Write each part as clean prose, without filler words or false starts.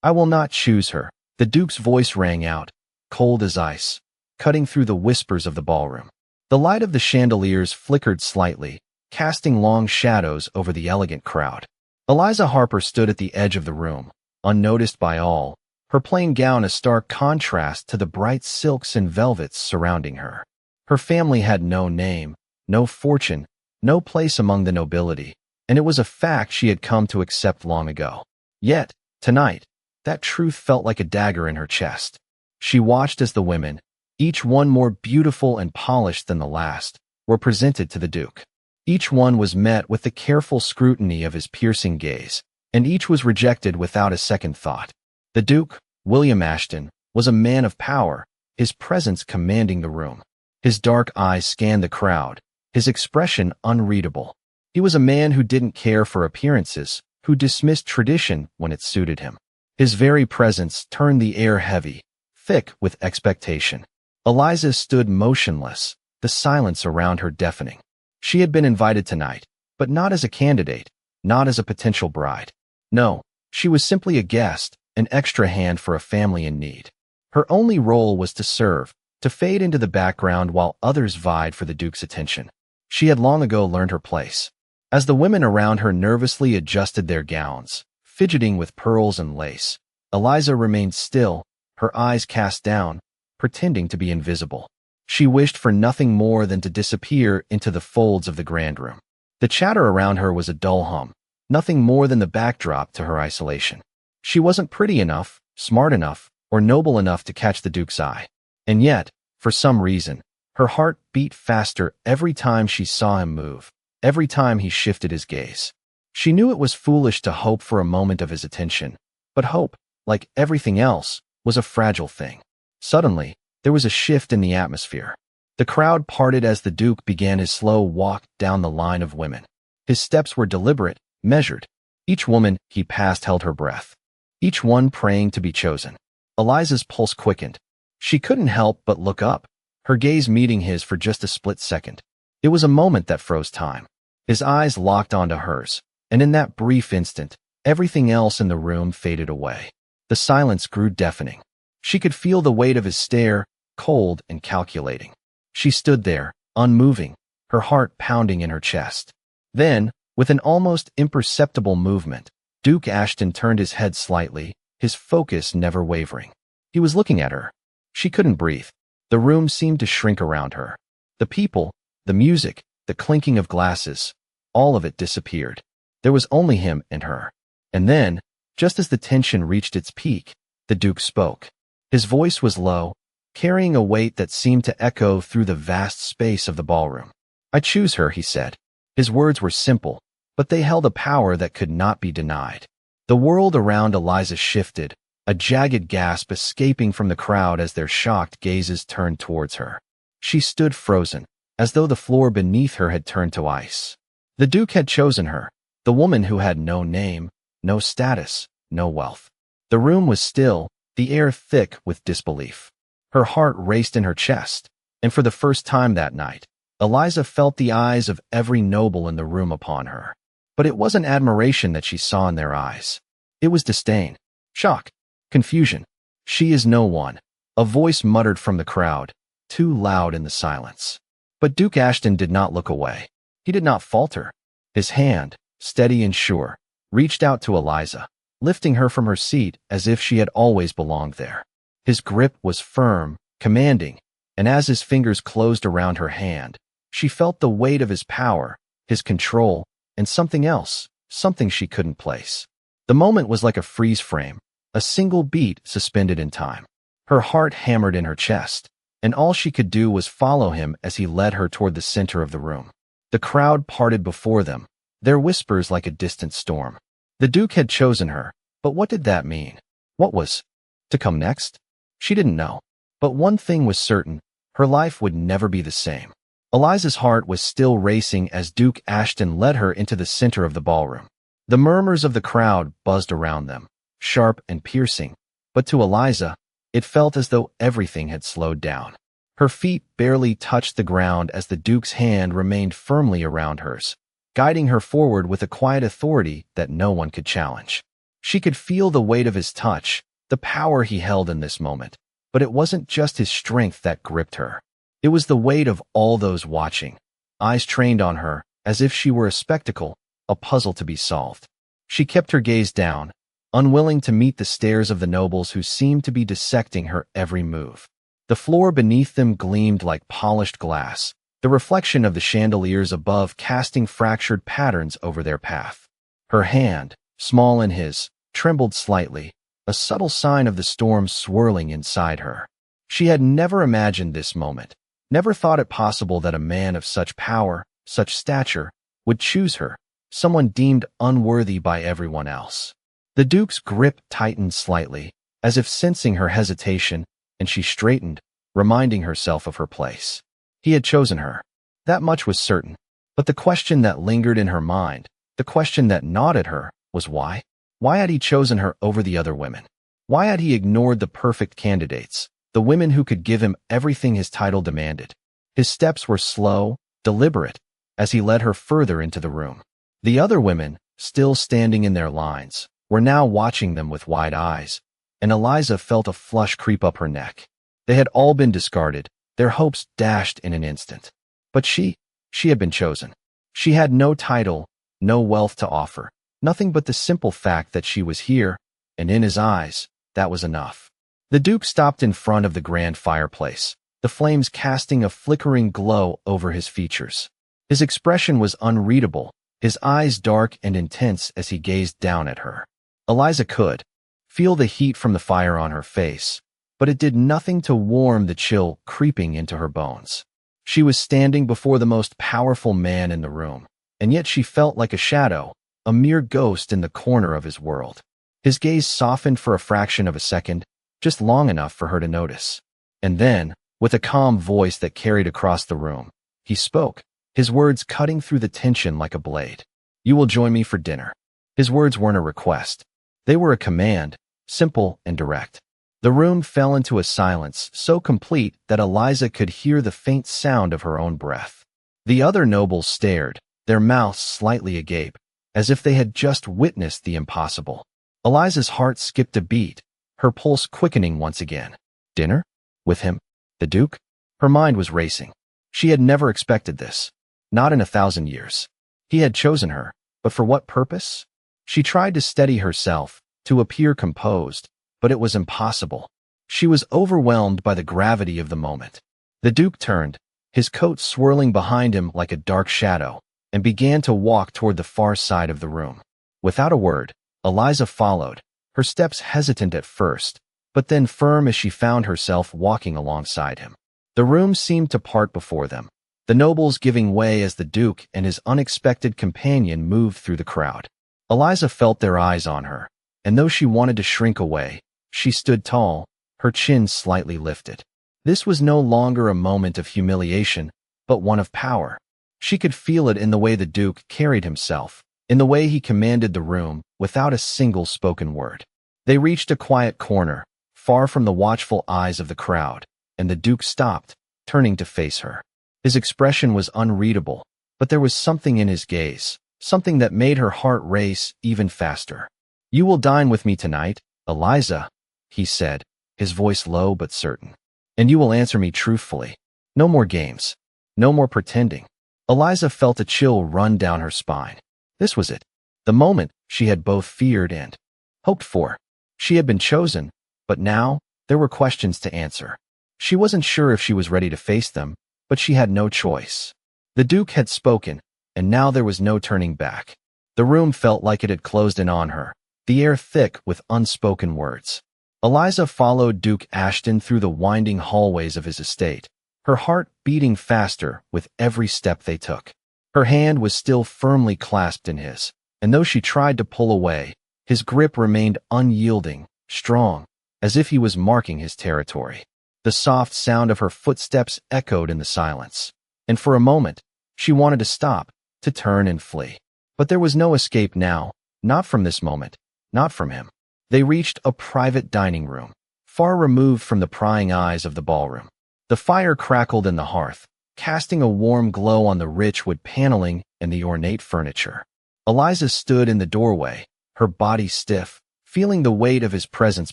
I will not choose her. The Duke's voice rang out, cold as ice, cutting through the whispers of the ballroom. The light of the chandeliers flickered slightly, casting long shadows over the elegant crowd. Eliza Harper stood at the edge of the room, unnoticed by all, her plain gown a stark contrast to the bright silks and velvets surrounding her. Her family had no name, no fortune, no place among the nobility, and it was a fact she had come to accept long ago. Yet, tonight, that truth felt like a dagger in her chest. She watched as the women, each one more beautiful and polished than the last, were presented to the Duke. Each one was met with the careful scrutiny of his piercing gaze, and each was rejected without a second thought. The Duke, William Ashton, was a man of power, his presence commanding the room. His dark eyes scanned the crowd, his expression unreadable. He was a man who didn't care for appearances, who dismissed tradition when it suited him. His very presence turned the air heavy, thick with expectation. Eliza stood motionless, the silence around her deafening. She had been invited tonight, but not as a candidate, not as a potential bride. No, she was simply a guest, an extra hand for a family in need. Her only role was to serve, to fade into the background while others vied for the Duke's attention. She had long ago learned her place. As the women around her nervously adjusted their gowns, fidgeting with pearls and lace, Eliza remained still, her eyes cast down, pretending to be invisible. She wished for nothing more than to disappear into the folds of the grand room. The chatter around her was a dull hum, nothing more than the backdrop to her isolation. She wasn't pretty enough, smart enough, or noble enough to catch the Duke's eye. And yet, for some reason, her heart beat faster every time she saw him move, every time he shifted his gaze. She knew it was foolish to hope for a moment of his attention, but hope, like everything else, was a fragile thing. Suddenly, there was a shift in the atmosphere. The crowd parted as the Duke began his slow walk down the line of women. His steps were deliberate, measured. Each woman he passed held her breath, each one praying to be chosen. Eliza's pulse quickened. She couldn't help but look up, her gaze meeting his for just a split second. It was a moment that froze time. His eyes locked onto hers, and in that brief instant, everything else in the room faded away. The silence grew deafening. She could feel the weight of his stare, cold and calculating. She stood there, unmoving, her heart pounding in her chest. Then, with an almost imperceptible movement, Duke Ashton turned his head slightly, his focus never wavering. He was looking at her. She couldn't breathe. The room seemed to shrink around her. The people, the music, the clinking of glasses, all of it disappeared. There was only him and her. And then, just as the tension reached its peak, the Duke spoke. His voice was low, carrying a weight that seemed to echo through the vast space of the ballroom. I choose her, he said. His words were simple, but they held a power that could not be denied. The world around Eliza shifted, a jagged gasp escaping from the crowd as their shocked gazes turned towards her. She stood frozen, as though the floor beneath her had turned to ice. The Duke had chosen her, the woman who had no name, no status, no wealth. The room was still, the air thick with disbelief. Her heart raced in her chest, and for the first time that night, Eliza felt the eyes of every noble in the room upon her. But it wasn't admiration that she saw in their eyes. It was disdain, shock, confusion. She is no one, a voice muttered from the crowd, too loud in the silence. But Duke Ashton did not look away. He did not falter. His hand, steady and sure, reached out to Eliza, lifting her from her seat as if she had always belonged there. His grip was firm, commanding, and as his fingers closed around her hand, she felt the weight of his power, his control, and something else, something she couldn't place. The moment was like a freeze frame, a single beat suspended in time. Her heart hammered in her chest, and all she could do was follow him as he led her toward the center of the room. The crowd parted before them, their whispers like a distant storm. The Duke had chosen her, but what did that mean? What was to come next? She didn't know. But one thing was certain, her life would never be the same. Eliza's heart was still racing as Duke Ashton led her into the center of the ballroom. The murmurs of the crowd buzzed around them, sharp and piercing, but to Eliza, it felt as though everything had slowed down. Her feet barely touched the ground as the Duke's hand remained firmly around hers, guiding her forward with a quiet authority that no one could challenge. She could feel the weight of his touch, the power he held in this moment. But it wasn't just his strength that gripped her. It was the weight of all those watching, eyes trained on her, as if she were a spectacle, a puzzle to be solved. She kept her gaze down, unwilling to meet the stares of the nobles who seemed to be dissecting her every move. The floor beneath them gleamed like polished glass, the reflection of the chandeliers above casting fractured patterns over their path. Her hand, small in his, trembled slightly, a subtle sign of the storm swirling inside her. She had never imagined this moment, never thought it possible that a man of such power, such stature, would choose her, someone deemed unworthy by everyone else. The Duke's grip tightened slightly, as if sensing her hesitation, and she straightened, reminding herself of her place. He had chosen her. That much was certain. But the question that lingered in her mind, the question that gnawed at her, was why? Why had he chosen her over the other women? Why had he ignored the perfect candidates, the women who could give him everything his title demanded? His steps were slow, deliberate, as he led her further into the room. The other women, still standing in their lines, were now watching them with wide eyes, and Eliza felt a flush creep up her neck. They had all been discarded, their hopes dashed in an instant. But she had been chosen. She had no title, no wealth to offer, nothing but the simple fact that she was here, and in his eyes, that was enough. The Duke stopped in front of the grand fireplace, the flames casting a flickering glow over his features. His expression was unreadable, his eyes dark and intense as he gazed down at her. Eliza could feel the heat from the fire on her face, but it did nothing to warm the chill creeping into her bones. She was standing before the most powerful man in the room, and yet she felt like a shadow, a mere ghost in the corner of his world. His gaze softened for a fraction of a second, just long enough for her to notice. And then, with a calm voice that carried across the room, he spoke, his words cutting through the tension like a blade. "You will join me for dinner." His words weren't a request. They were a command, simple and direct. The room fell into a silence so complete that Eliza could hear the faint sound of her own breath. The other nobles stared, their mouths slightly agape, as if they had just witnessed the impossible. Eliza's heart skipped a beat, her pulse quickening once again. Dinner? With him? The Duke? Her mind was racing. She had never expected this. Not in 1,000 years. He had chosen her, but for what purpose? She tried to steady herself, to appear composed, but it was impossible. She was overwhelmed by the gravity of the moment. The Duke turned, his coat swirling behind him like a dark shadow, and began to walk toward the far side of the room. Without a word, Eliza followed, her steps hesitant at first, but then firm as she found herself walking alongside him. The room seemed to part before them, the nobles giving way as the Duke and his unexpected companion moved through the crowd. Eliza felt their eyes on her, and though she wanted to shrink away, she stood tall, her chin slightly lifted. This was no longer a moment of humiliation, but one of power. She could feel it in the way the Duke carried himself, in the way he commanded the room, without a single spoken word. They reached a quiet corner, far from the watchful eyes of the crowd, and the Duke stopped, turning to face her. His expression was unreadable, but there was something in his gaze, something that made her heart race even faster. "You will dine with me tonight, Eliza," he said, his voice low but certain. "And you will answer me truthfully. No more games. No more pretending." Eliza felt a chill run down her spine. This was it. The moment she had both feared and hoped for. She had been chosen, but now there were questions to answer. She wasn't sure if she was ready to face them, but she had no choice. The Duke had spoken, and now there was no turning back. The room felt like it had closed in on her, the air thick with unspoken words. Eliza followed Duke Ashton through the winding hallways of his estate, her heart beating faster with every step they took. Her hand was still firmly clasped in his, and though she tried to pull away, his grip remained unyielding, strong, as if he was marking his territory. The soft sound of her footsteps echoed in the silence, and for a moment, she wanted to stop, to turn and flee. But there was no escape now, not from this moment, not from him. They reached a private dining room, far removed from the prying eyes of the ballroom. The fire crackled in the hearth, casting a warm glow on the rich wood paneling and the ornate furniture. Eliza stood in the doorway, her body stiff, feeling the weight of his presence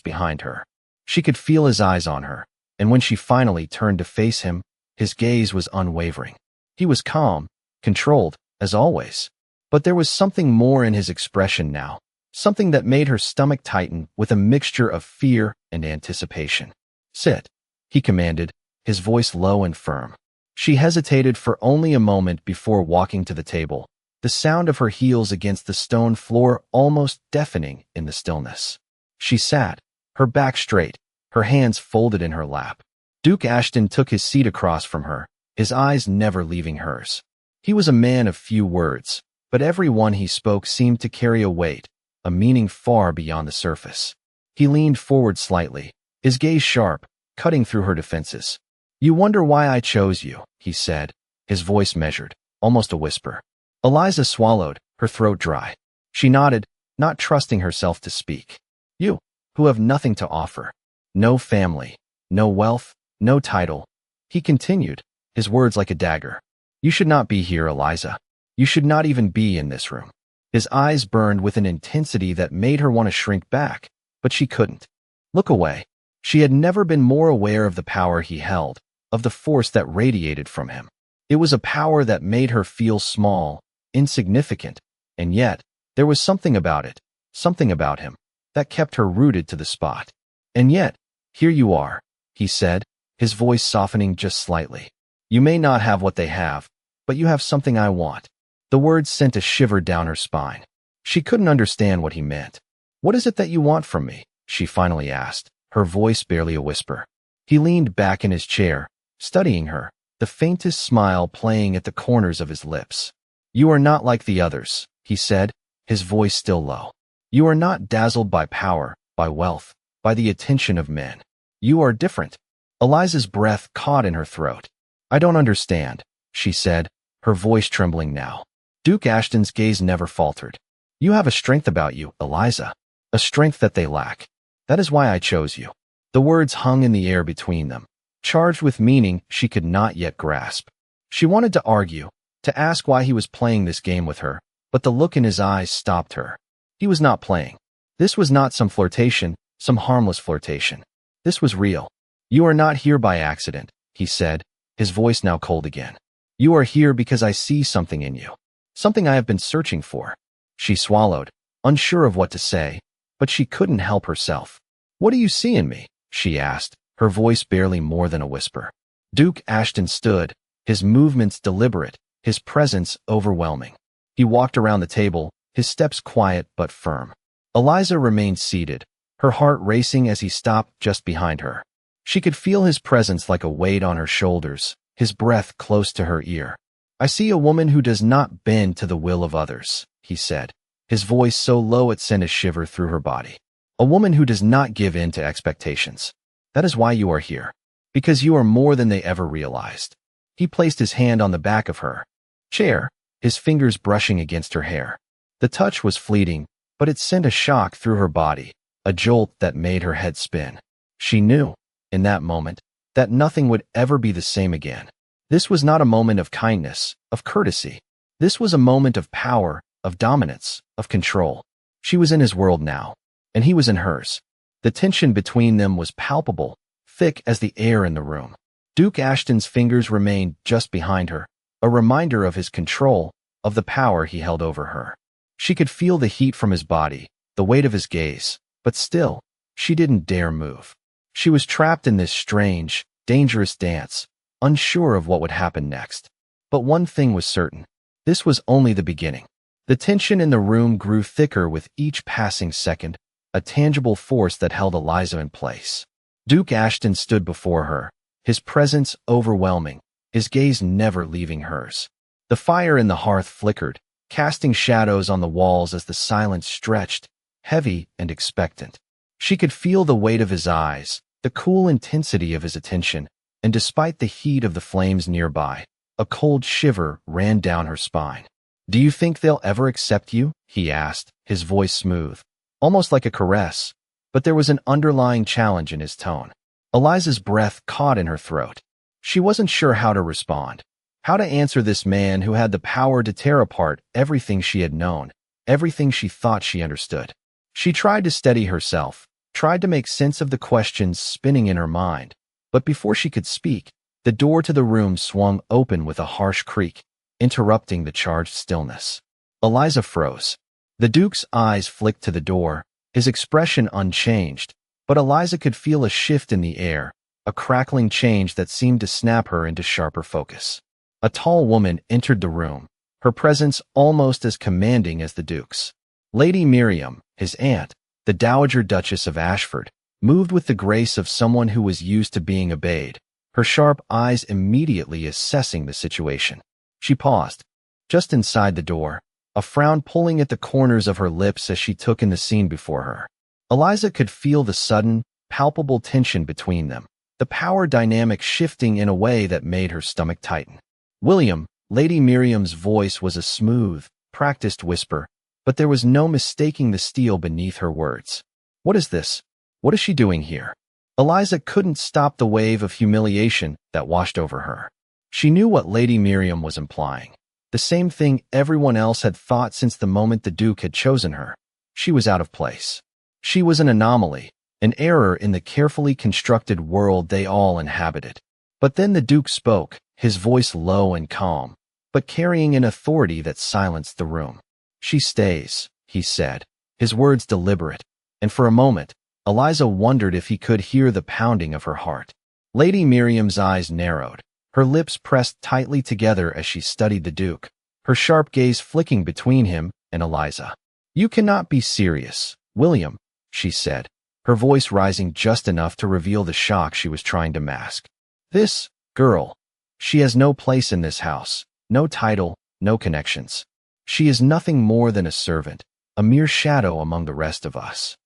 behind her. She could feel his eyes on her, and when she finally turned to face him, his gaze was unwavering. He was calm, controlled, as always. But there was something more in his expression now, something that made her stomach tighten with a mixture of fear and anticipation. "Sit," he commanded, his voice low and firm. She hesitated for only a moment before walking to the table, the sound of her heels against the stone floor almost deafening in the stillness. She sat, her back straight, her hands folded in her lap. Duke Ashton took his seat across from her, his eyes never leaving hers. He was a man of few words, but every one he spoke seemed to carry a weight, a meaning far beyond the surface. He leaned forward slightly, his gaze sharp, cutting through her defenses. "You wonder why I chose you," he said, his voice measured, almost a whisper. Eliza swallowed, her throat dry. She nodded, not trusting herself to speak. "You, who have nothing to offer. No family, no wealth, no title." He continued, his words like a dagger. "You should not be here, Eliza. You should not even be in this room." His eyes burned with an intensity that made her want to shrink back, but she couldn't. Look away. She had never been more aware of the power he held, of the force that radiated from him. It was a power that made her feel small, insignificant, and yet, there was something about it, something about him, that kept her rooted to the spot. "And yet, here you are," he said, his voice softening just slightly. "You may not have what they have, but you have something I want." The words sent a shiver down her spine. She couldn't understand what he meant. "What is it that you want from me?" she finally asked, her voice barely a whisper. He leaned back in his chair, studying her, the faintest smile playing at the corners of his lips. "You are not like the others," he said, his voice still low. "You are not dazzled by power, by wealth, by the attention of men. You are different." Eliza's breath caught in her throat. "I don't understand," she said, her voice trembling now. Duke Ashton's gaze never faltered. "You have a strength about you, Eliza, a strength that they lack. That is why I chose you." The words hung in the air between them, charged with meaning she could not yet grasp. She wanted to argue, to ask why he was playing this game with her, but the look in his eyes stopped her. He was not playing. This was not some flirtation, some harmless flirtation. This was real. "You are not here by accident," he said, his voice now cold again. "You are here because I see something in you. Something I have been searching for." She swallowed, unsure of what to say, but she couldn't help herself. "What do you see in me?" she asked, her voice barely more than a whisper. Duke Ashton stood, his movements deliberate, his presence overwhelming. He walked around the table, his steps quiet but firm. Eliza remained seated, her heart racing as he stopped just behind her. She could feel his presence like a weight on her shoulders, his breath close to her ear. "I see a woman who does not bend to the will of others," he said, his voice so low it sent a shiver through her body. "A woman who does not give in to expectations. That is why you are here. Because you are more than they ever realized." He placed his hand on the back of her chair, his fingers brushing against her hair. The touch was fleeting, but it sent a shock through her body, a jolt that made her head spin. She knew, in that moment, that nothing would ever be the same again. This was not a moment of kindness, of courtesy. This was a moment of power, of dominance, of control. She was in his world now, and he was in hers. The tension between them was palpable, thick as the air in the room. Duke Ashton's fingers remained just behind her, a reminder of his control, of the power he held over her. She could feel the heat from his body, the weight of his gaze, but still, she didn't dare move. She was trapped in this strange, dangerous dance, unsure of what would happen next. But one thing was certain. This was only the beginning. The tension in the room grew thicker with each passing second, a tangible force that held Eliza in place. Duke Ashton stood before her, his presence overwhelming, his gaze never leaving hers. The fire in the hearth flickered, casting shadows on the walls as the silence stretched, heavy and expectant. She could feel the weight of his eyes, the cool intensity of his attention, and despite the heat of the flames nearby, a cold shiver ran down her spine. "Do you think they'll ever accept you?" he asked, his voice smooth, almost like a caress, but there was an underlying challenge in his tone. Eliza's breath caught in her throat. She wasn't sure how to respond, how to answer this man who had the power to tear apart everything she had known, everything she thought she understood. She tried to steady herself, tried to make sense of the questions spinning in her mind, but before she could speak, the door to the room swung open with a harsh creak, interrupting the charged stillness. Eliza froze. The Duke's eyes flicked to the door, his expression unchanged, but Eliza could feel a shift in the air, a crackling change that seemed to snap her into sharper focus. A tall woman entered the room, her presence almost as commanding as the Duke's. Lady Miriam, his aunt, the Dowager Duchess of Ashford, moved with the grace of someone who was used to being obeyed, her sharp eyes immediately assessing the situation. She paused, just inside the door, a frown pulling at the corners of her lips as she took in the scene before her. Eliza could feel the sudden, palpable tension between them, the power dynamic shifting in a way that made her stomach tighten. William, Lady Miriam's voice was a smooth, practiced whisper, but there was no mistaking the steel beneath her words. What is this? What is she doing here? Eliza couldn't stop the wave of humiliation that washed over her. She knew what Lady Miriam was implying. The same thing everyone else had thought since the moment the Duke had chosen her. She was out of place. She was an anomaly, an error in the carefully constructed world they all inhabited. But then the Duke spoke, his voice low and calm, but carrying an authority that silenced the room. "She stays," he said, his words deliberate, and for a moment, Eliza wondered if he could hear the pounding of her heart. Lady Miriam's eyes narrowed, her lips pressed tightly together as she studied the Duke, her sharp gaze flicking between him and Eliza. "You cannot be serious, William," she said, her voice rising just enough to reveal the shock she was trying to mask. "This girl, she has no place in this house, no title, no connections. She is nothing more than a servant, a mere shadow among the rest of us."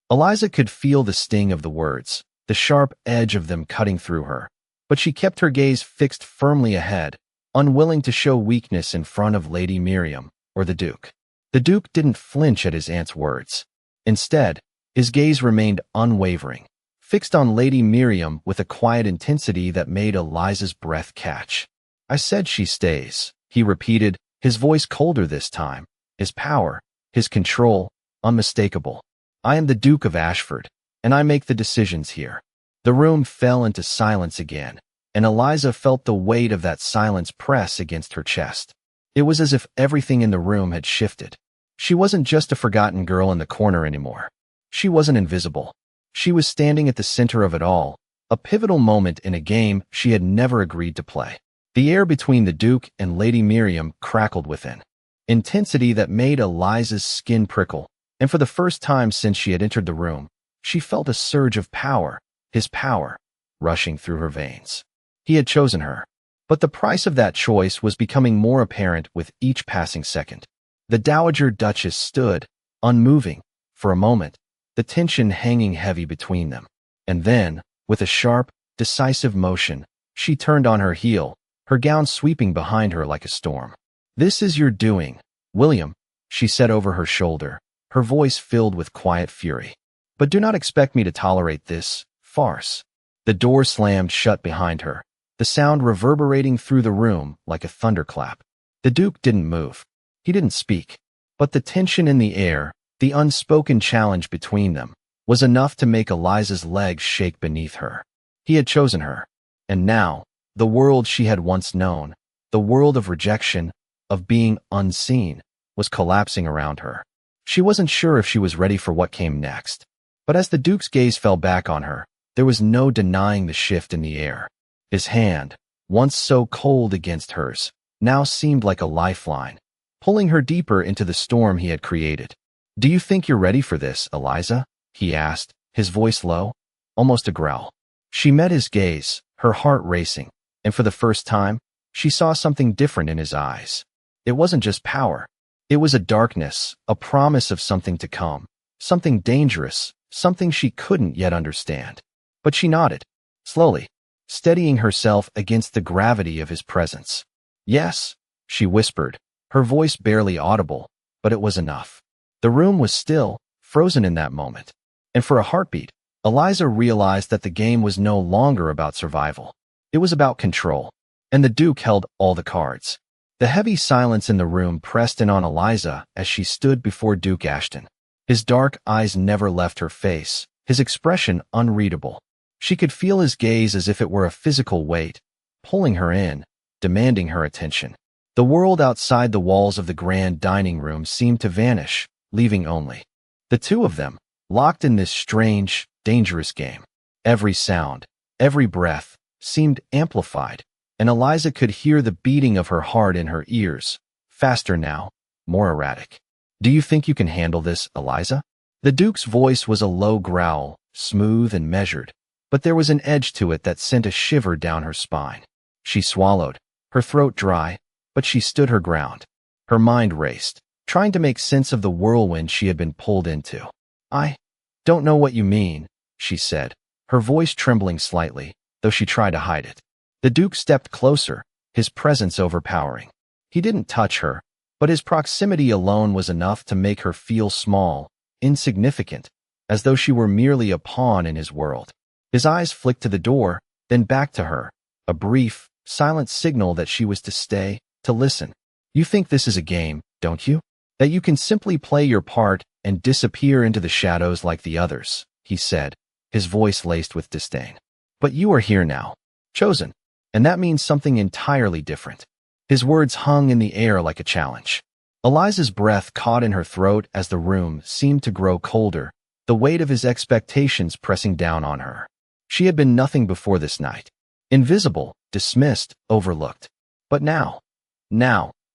Eliza could feel the sting of the words, the sharp edge of them cutting through her, but she kept her gaze fixed firmly ahead, unwilling to show weakness in front of Lady Miriam or the Duke. The Duke didn't flinch at his aunt's words. Instead, his gaze remained unwavering, fixed on Lady Miriam with a quiet intensity that made Eliza's breath catch. "I said she stays," he repeated, his voice colder this time, his power, his control, unmistakable. "I am the Duke of Ashford, and I make the decisions here." The room fell into silence again, and Eliza felt the weight of that silence press against her chest. It was as if everything in the room had shifted. She wasn't just a forgotten girl in the corner anymore. She wasn't invisible. She was standing at the center of it all, a pivotal moment in a game she had never agreed to play. The air between the Duke and Lady Miriam crackled within, intensity that made Eliza's skin prickle, and for the first time since she had entered the room, she felt a surge of power, his power, rushing through her veins. He had chosen her, but the price of that choice was becoming more apparent with each passing second. The Dowager Duchess stood, unmoving, for a moment, the tension hanging heavy between them. And then, with a sharp, decisive motion, she turned on her heel, her gown sweeping behind her like a storm. "This is your doing, William," she said over her shoulder, her voice filled with quiet fury. "But do not expect me to tolerate this farce." The door slammed shut behind her, the sound reverberating through the room like a thunderclap. The Duke didn't move. He didn't speak. But the tension in the air, the unspoken challenge between them, was enough to make Eliza's legs shake beneath her. He had chosen her. And now, the world she had once known, the world of rejection, of being unseen, was collapsing around her. She wasn't sure if she was ready for what came next. But as the Duke's gaze fell back on her, there was no denying the shift in the air. His hand, once so cold against hers, now seemed like a lifeline, pulling her deeper into the storm he had created. "Do you think you're ready for this, Eliza?" he asked, his voice low, almost a growl. She met his gaze, her heart racing, and for the first time, she saw something different in his eyes. It wasn't just power. It was a darkness, a promise of something to come, something dangerous, something she couldn't yet understand. But she nodded, slowly, steadying herself against the gravity of his presence. "Yes," she whispered, her voice barely audible, but it was enough. The room was still, frozen in that moment. And for a heartbeat, Eliza realized that the game was no longer about survival. It was about control. And the Duke held all the cards. The heavy silence in the room pressed in on Eliza as she stood before Duke Ashton. His dark eyes never left her face, his expression unreadable. She could feel his gaze as if it were a physical weight, pulling her in, demanding her attention. The world outside the walls of the grand dining room seemed to vanish, leaving only the two of them, locked in this strange, dangerous game. Every sound, every breath, seemed amplified, and Eliza could hear the beating of her heart in her ears, faster now, more erratic. "Do you think you can handle this, Eliza?" The Duke's voice was a low growl, smooth and measured, but there was an edge to it that sent a shiver down her spine. She swallowed, her throat dry, but she stood her ground. Her mind raced, trying to make sense of the whirlwind she had been pulled into. "I don't know what you mean," she said, her voice trembling slightly, though she tried to hide it. The Duke stepped closer, his presence overpowering. He didn't touch her, but his proximity alone was enough to make her feel small, insignificant, as though she were merely a pawn in his world. His eyes flicked to the door, then back to her, a brief, silent signal that she was to stay, to listen. "You think this is a game, don't you? That you can simply play your part and disappear into the shadows like the others," he said, his voice laced with disdain. "But you are here now, chosen, and that means something entirely different." His words hung in the air like a challenge. Eliza's breath caught in her throat as the room seemed to grow colder, the weight of his expectations pressing down on her. She had been nothing before this night. Invisible, dismissed, overlooked. But now,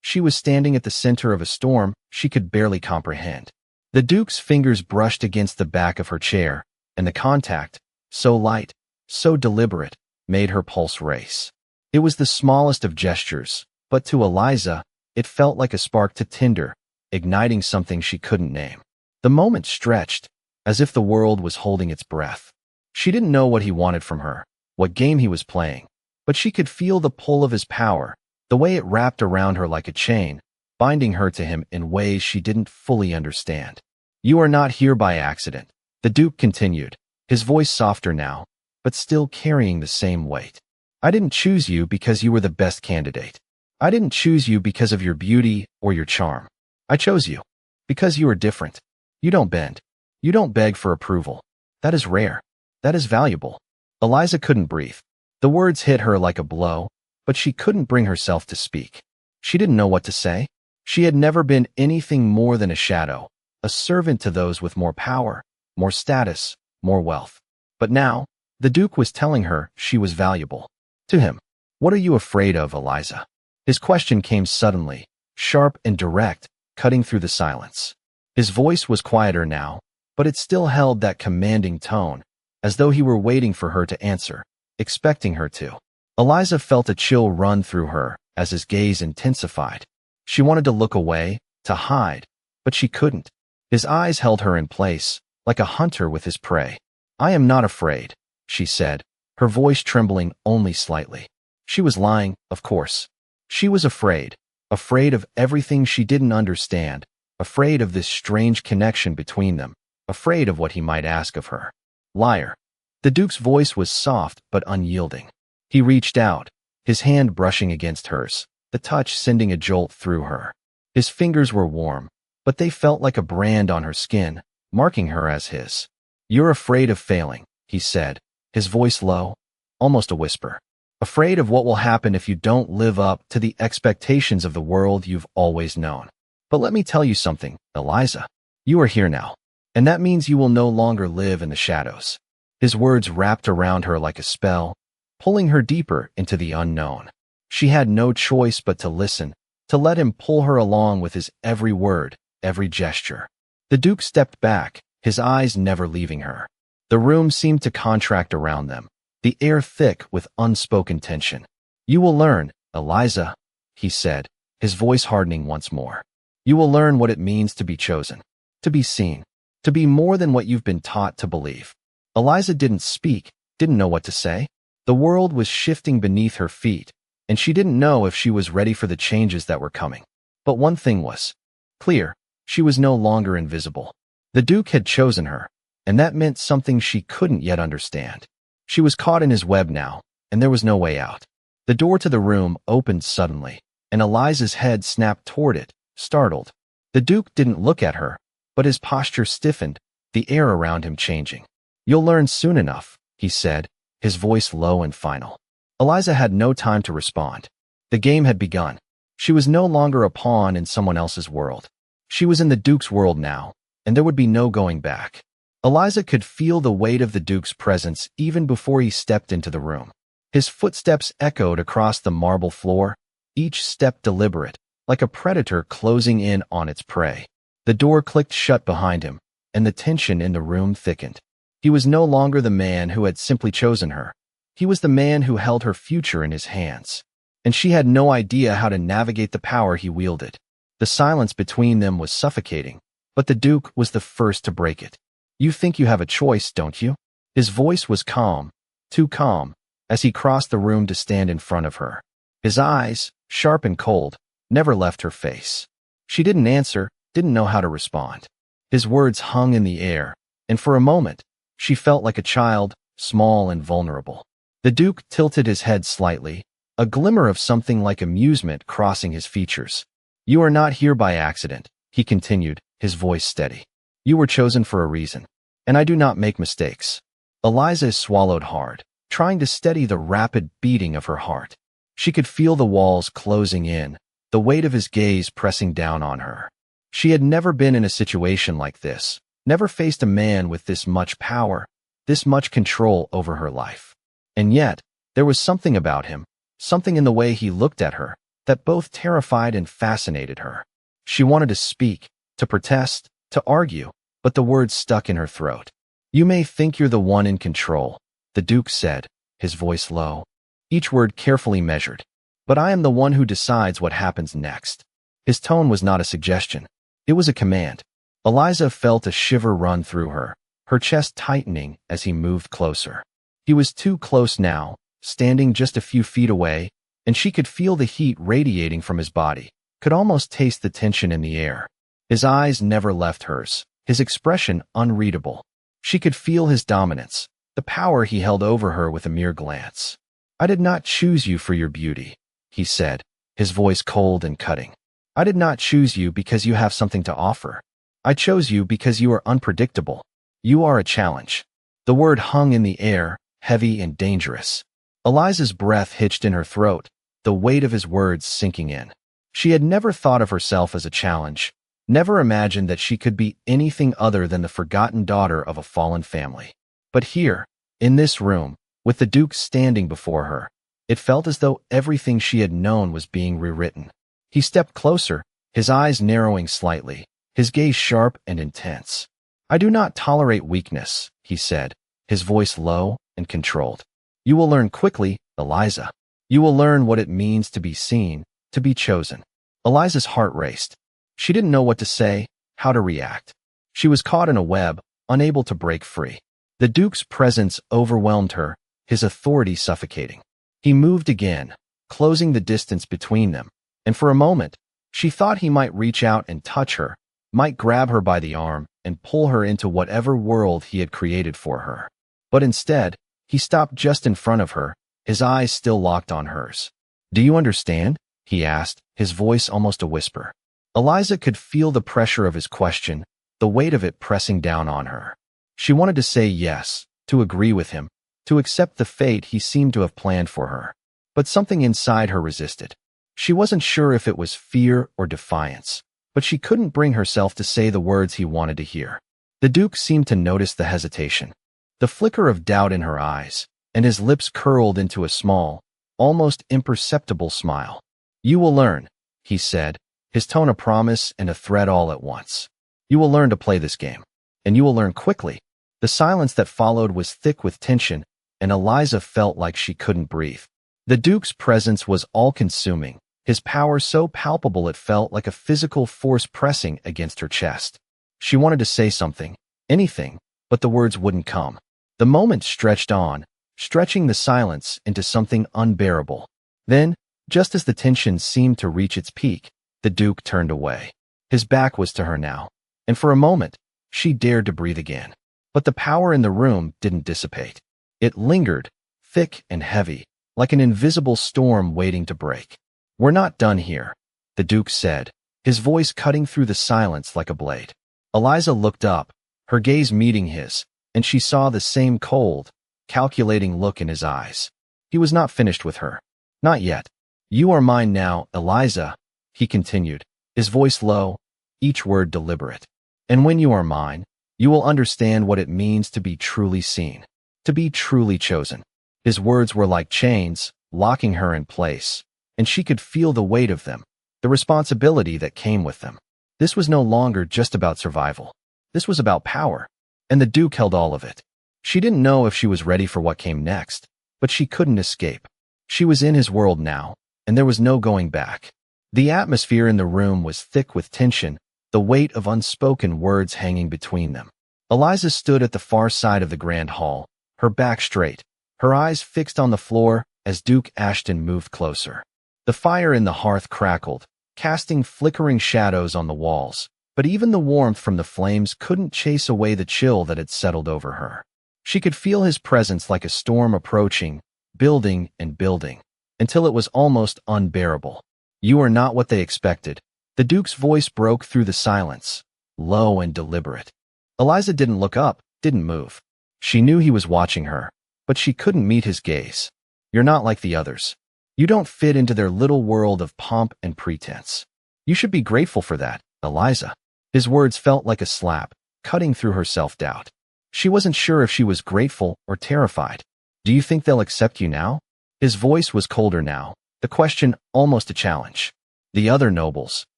she was standing at the center of a storm she could barely comprehend. The Duke's fingers brushed against the back of her chair, and the contact, so light, so deliberate, made her pulse race. It was the smallest of gestures, but to Eliza, it felt like a spark to tinder, igniting something she couldn't name. The moment stretched, as if the world was holding its breath. She didn't know what he wanted from her, what game he was playing, but she could feel the pull of his power, the way it wrapped around her like a chain, binding her to him in ways she didn't fully understand. "You are not here by accident," the Duke continued, his voice softer now, but still carrying the same weight. "I didn't choose you because you were the best candidate. I didn't choose you because of your beauty or your charm. I chose you because you are different. You don't bend. You don't beg for approval. That is rare. That is valuable." Eliza couldn't breathe. The words hit her like a blow, but she couldn't bring herself to speak. She didn't know what to say. She had never been anything more than a shadow, a servant to those with more power, more status, more wealth. But now, the Duke was telling her she was valuable. To him. "What are you afraid of, Eliza?" His question came suddenly, sharp and direct, cutting through the silence. His voice was quieter now, but it still held that commanding tone, as though he were waiting for her to answer, expecting her to. Eliza felt a chill run through her as his gaze intensified. She wanted to look away, to hide, but she couldn't. His eyes held her in place, like a hunter with his prey. "I am not afraid," she said, her voice trembling only slightly. She was lying, of course. She was afraid of everything she didn't understand, afraid of this strange connection between them, afraid of what he might ask of her. "Liar." The Duke's voice was soft but unyielding. He reached out, his hand brushing against hers, the touch sending a jolt through her. His fingers were warm, but they felt like a brand on her skin, marking her as his. "You're afraid of failing," he said, his voice low, almost a whisper. "Afraid of what will happen if you don't live up to the expectations of the world you've always known. But let me tell you something, Eliza. You are here now, and that means you will no longer live in the shadows." His words wrapped around her like a spell, pulling her deeper into the unknown. She had no choice but to listen, to let him pull her along with his every word, every gesture. The Duke stepped back, his eyes never leaving her. The room seemed to contract around them, the air thick with unspoken tension. "You will learn, Eliza," he said, his voice hardening once more. "You will learn what it means to be chosen, to be seen, to be more than what you've been taught to believe." Eliza didn't speak, didn't know what to say. The world was shifting beneath her feet, and she didn't know if she was ready for the changes that were coming. But one thing was clear: she was no longer invisible. The Duke had chosen her, and that meant something she couldn't yet understand. She was caught in his web now, and there was no way out. The door to the room opened suddenly, and Eliza's head snapped toward it, startled. The Duke didn't look at her, but his posture stiffened, the air around him changing. "You'll learn soon enough," he said, his voice low and final. Eliza had no time to respond. The game had begun. She was no longer a pawn in someone else's world. She was in the Duke's world now, and there would be no going back. Eliza could feel the weight of the Duke's presence even before he stepped into the room. His footsteps echoed across the marble floor, each step deliberate, like a predator closing in on its prey. The door clicked shut behind him, and the tension in the room thickened. He was no longer the man who had simply chosen her. He was the man who held her future in his hands, and she had no idea how to navigate the power he wielded. The silence between them was suffocating, but the Duke was the first to break it. "You think you have a choice, don't you?" His voice was calm, too calm, as he crossed the room to stand in front of her. His eyes, sharp and cold, never left her face. She didn't answer, didn't know how to respond. His words hung in the air, and for a moment, she felt like a child, small and vulnerable. The Duke tilted his head slightly, a glimmer of something like amusement crossing his features. "You are not here by accident," he continued, his voice steady. "You were chosen for a reason, and I do not make mistakes." Eliza swallowed hard, trying to steady the rapid beating of her heart. She could feel the walls closing in, the weight of his gaze pressing down on her. She had never been in a situation like this, never faced a man with this much power, this much control over her life. And yet, there was something about him, something in the way he looked at her, that both terrified and fascinated her. She wanted to speak, to protest, to argue, but the words stuck in her throat. "You may think you're the one in control," the Duke said, his voice low, each word carefully measured. "But I am the one who decides what happens next." His tone was not a suggestion. It was a command. Eliza felt a shiver run through her, her chest tightening as he moved closer. He was too close now, standing just a few feet away, and she could feel the heat radiating from his body, could almost taste the tension in the air. His eyes never left hers, his expression unreadable. She could feel his dominance, the power he held over her with a mere glance. "I did not choose you for your beauty," he said, his voice cold and cutting. "I did not choose you because you have something to offer. I chose you because you are unpredictable. You are a challenge." The word hung in the air, heavy and dangerous. Eliza's breath hitched in her throat, the weight of his words sinking in. She had never thought of herself as a challenge, never imagined that she could be anything other than the forgotten daughter of a fallen family. But here, in this room, with the Duke standing before her, it felt as though everything she had known was being rewritten. He stepped closer, his eyes narrowing slightly, his gaze sharp and intense. "I do not tolerate weakness," he said, his voice low and controlled. "You will learn quickly, Eliza. You will learn what it means to be seen, to be chosen." Eliza's heart raced. She didn't know what to say, how to react. She was caught in a web, unable to break free. The Duke's presence overwhelmed her, his authority suffocating. He moved again, closing the distance between them, and for a moment, she thought he might reach out and touch her, might grab her by the arm and pull her into whatever world he had created for her. But instead, he stopped just in front of her, his eyes still locked on hers. "Do you understand?" he asked, his voice almost a whisper. Eliza could feel the pressure of his question, the weight of it pressing down on her. She wanted to say yes, to agree with him, to accept the fate he seemed to have planned for her. But something inside her resisted. She wasn't sure if it was fear or defiance, but she couldn't bring herself to say the words he wanted to hear. The Duke seemed to notice the hesitation, the flicker of doubt in her eyes, and his lips curled into a small, almost imperceptible smile. "You will learn," he said, his tone a promise and a threat all at once. "You will learn to play this game, and you will learn quickly." The silence that followed was thick with tension, and Eliza felt like she couldn't breathe. The Duke's presence was all-consuming, his power so palpable it felt like a physical force pressing against her chest. She wanted to say something, anything, but the words wouldn't come. The moment stretched on, stretching the silence into something unbearable. Then, just as the tension seemed to reach its peak, the Duke turned away. His back was to her now, and for a moment, she dared to breathe again. But the power in the room didn't dissipate. It lingered, thick and heavy, like an invisible storm waiting to break. "We're not done here," the Duke said, his voice cutting through the silence like a blade. Eliza looked up, her gaze meeting his, and she saw the same cold, calculating look in his eyes. He was not finished with her. Not yet. You are mine now, Eliza, he continued, his voice low, each word deliberate. And when you are mine, you will understand what it means to be truly seen, to be truly chosen. His words were like chains, locking her in place, and she could feel the weight of them, the responsibility that came with them. This was no longer just about survival. This was about power, and the Duke held all of it. She didn't know if she was ready for what came next, but she couldn't escape. She was in his world now, and there was no going back. The atmosphere in the room was thick with tension, the weight of unspoken words hanging between them. Eliza stood at the far side of the grand hall, her back straight, her eyes fixed on the floor as Duke Ashton moved closer. The fire in the hearth crackled, casting flickering shadows on the walls, but even the warmth from the flames couldn't chase away the chill that had settled over her. She could feel his presence like a storm approaching, building and building, until it was almost unbearable. You are not what they expected. The Duke's voice broke through the silence, low and deliberate. Eliza didn't look up, didn't move. She knew he was watching her, but she couldn't meet his gaze. You're not like the others. You don't fit into their little world of pomp and pretense. You should be grateful for that, Eliza. His words felt like a slap, cutting through her self-doubt. She wasn't sure if she was grateful or terrified. Do you think they'll accept you now? His voice was colder now, the question almost a challenge. The other nobles,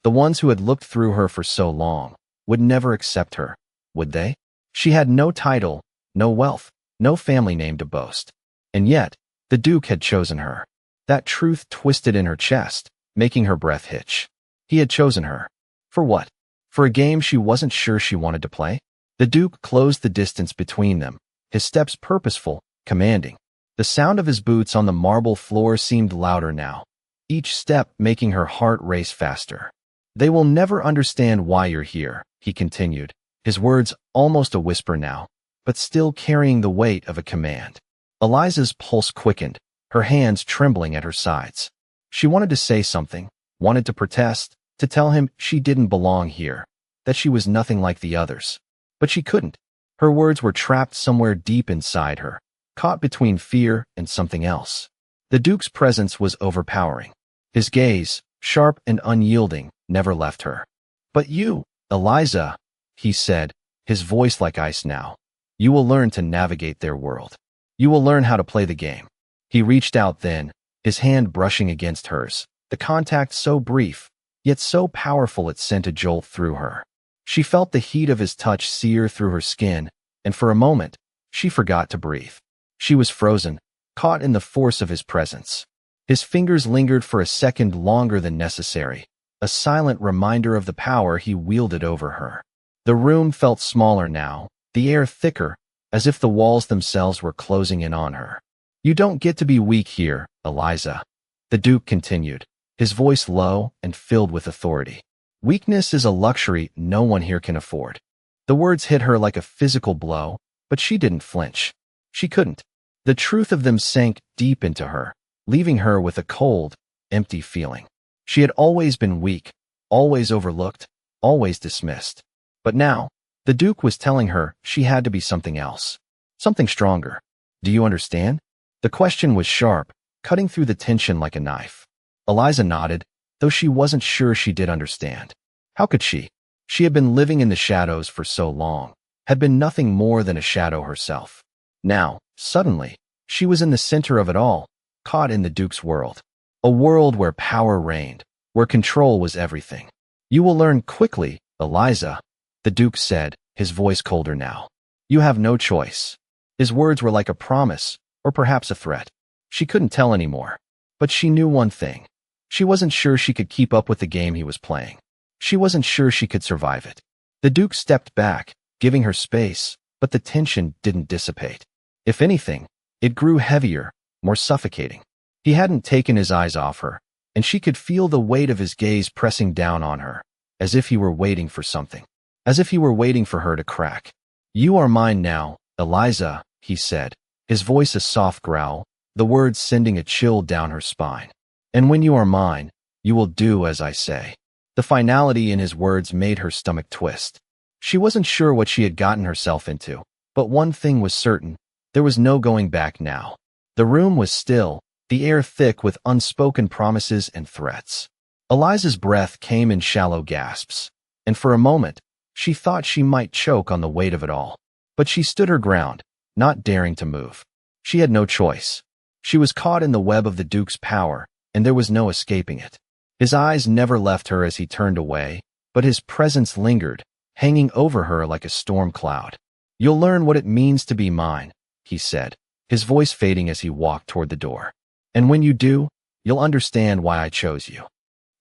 the ones who had looked through her for so long, would never accept her, would they? She had no title, no wealth, no family name to boast. And yet, the Duke had chosen her. That truth twisted in her chest, making her breath hitch. He had chosen her. For what? For a game she wasn't sure she wanted to play? The Duke closed the distance between them, his steps purposeful, commanding. The sound of his boots on the marble floor seemed louder now, each step making her heart race faster. They will never understand why you're here, he continued, his words almost a whisper now, but still carrying the weight of a command. Eliza's pulse quickened, her hands trembling at her sides. She wanted to say something, wanted to protest, to tell him she didn't belong here, that she was nothing like the others. But she couldn't. Her words were trapped somewhere deep inside her, caught between fear and something else. The Duke's presence was overpowering. His gaze, sharp and unyielding, never left her. But you, Eliza, he said, his voice like ice now. You will learn to navigate their world. You will learn how to play the game. He reached out then, his hand brushing against hers, the contact so brief, yet so powerful it sent a jolt through her. She felt the heat of his touch sear through her skin, and for a moment, she forgot to breathe. She was frozen, caught in the force of his presence. His fingers lingered for a second longer than necessary, a silent reminder of the power he wielded over her. The room felt smaller now, the air thicker, as if the walls themselves were closing in on her. You don't get to be weak here, Eliza, the Duke continued, his voice low and filled with authority. Weakness is a luxury no one here can afford. The words hit her like a physical blow, but she didn't flinch. She couldn't. The truth of them sank deep into her, leaving her with a cold, empty feeling. She had always been weak, always overlooked, always dismissed. But now, the Duke was telling her she had to be something else, something stronger. Do you understand? The question was sharp, cutting through the tension like a knife. Eliza nodded, though she wasn't sure she did understand. How could she? She had been living in the shadows for so long, had been nothing more than a shadow herself. Now, suddenly, she was in the center of it all, caught in the Duke's world. A world where power reigned, where control was everything. You will learn quickly, Eliza, the Duke said, his voice colder now. You have no choice. His words were like a promise, or perhaps a threat. She couldn't tell anymore. But she knew one thing. She wasn't sure she could keep up with the game he was playing. She wasn't sure she could survive it. The Duke stepped back, giving her space, but the tension didn't dissipate. If anything, it grew heavier, more suffocating. He hadn't taken his eyes off her, and she could feel the weight of his gaze pressing down on her, as if he were waiting for something, as if he were waiting for her to crack. You are mine now, Eliza, he said, his voice a soft growl, the words sending a chill down her spine. And when you are mine, you will do as I say. The finality in his words made her stomach twist. She wasn't sure what she had gotten herself into, but one thing was certain: there was no going back now. The room was still, the air thick with unspoken promises and threats. Eliza's breath came in shallow gasps, and for a moment, she thought she might choke on the weight of it all. But she stood her ground, not daring to move. She had no choice. She was caught in the web of the Duke's power, and there was no escaping it. His eyes never left her as he turned away, but his presence lingered, hanging over her like a storm cloud. "You'll learn what it means to be mine," he said, his voice fading as he walked toward the door. "And when you do, you'll understand why I chose you."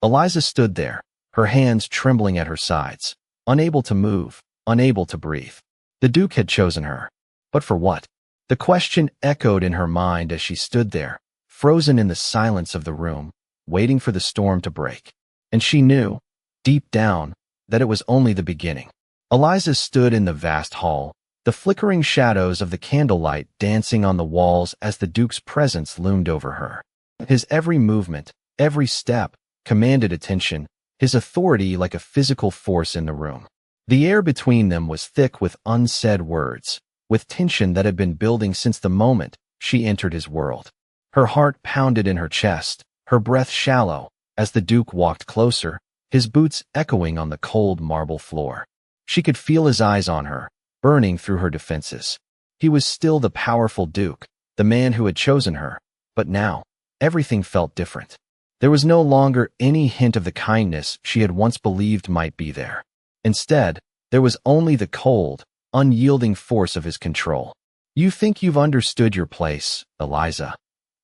Eliza stood there, her hands trembling at her sides, unable to move, unable to breathe. The Duke had chosen her. But for what? The question echoed in her mind as she stood there, frozen in the silence of the room, waiting for the storm to break. And she knew, deep down, that it was only the beginning. Eliza stood in the vast hall, the flickering shadows of the candlelight dancing on the walls as the Duke's presence loomed over her. His every movement, every step, commanded attention, his authority like a physical force in the room. The air between them was thick with unsaid words, with tension that had been building since the moment she entered his world. Her heart pounded in her chest, her breath shallow, as the Duke walked closer, his boots echoing on the cold marble floor. She could feel his eyes on her, burning through her defenses. He was still the powerful Duke, the man who had chosen her, but now, everything felt different. There was no longer any hint of the kindness she had once believed might be there. Instead, there was only the cold, unyielding force of his control. "You think you've understood your place, Eliza."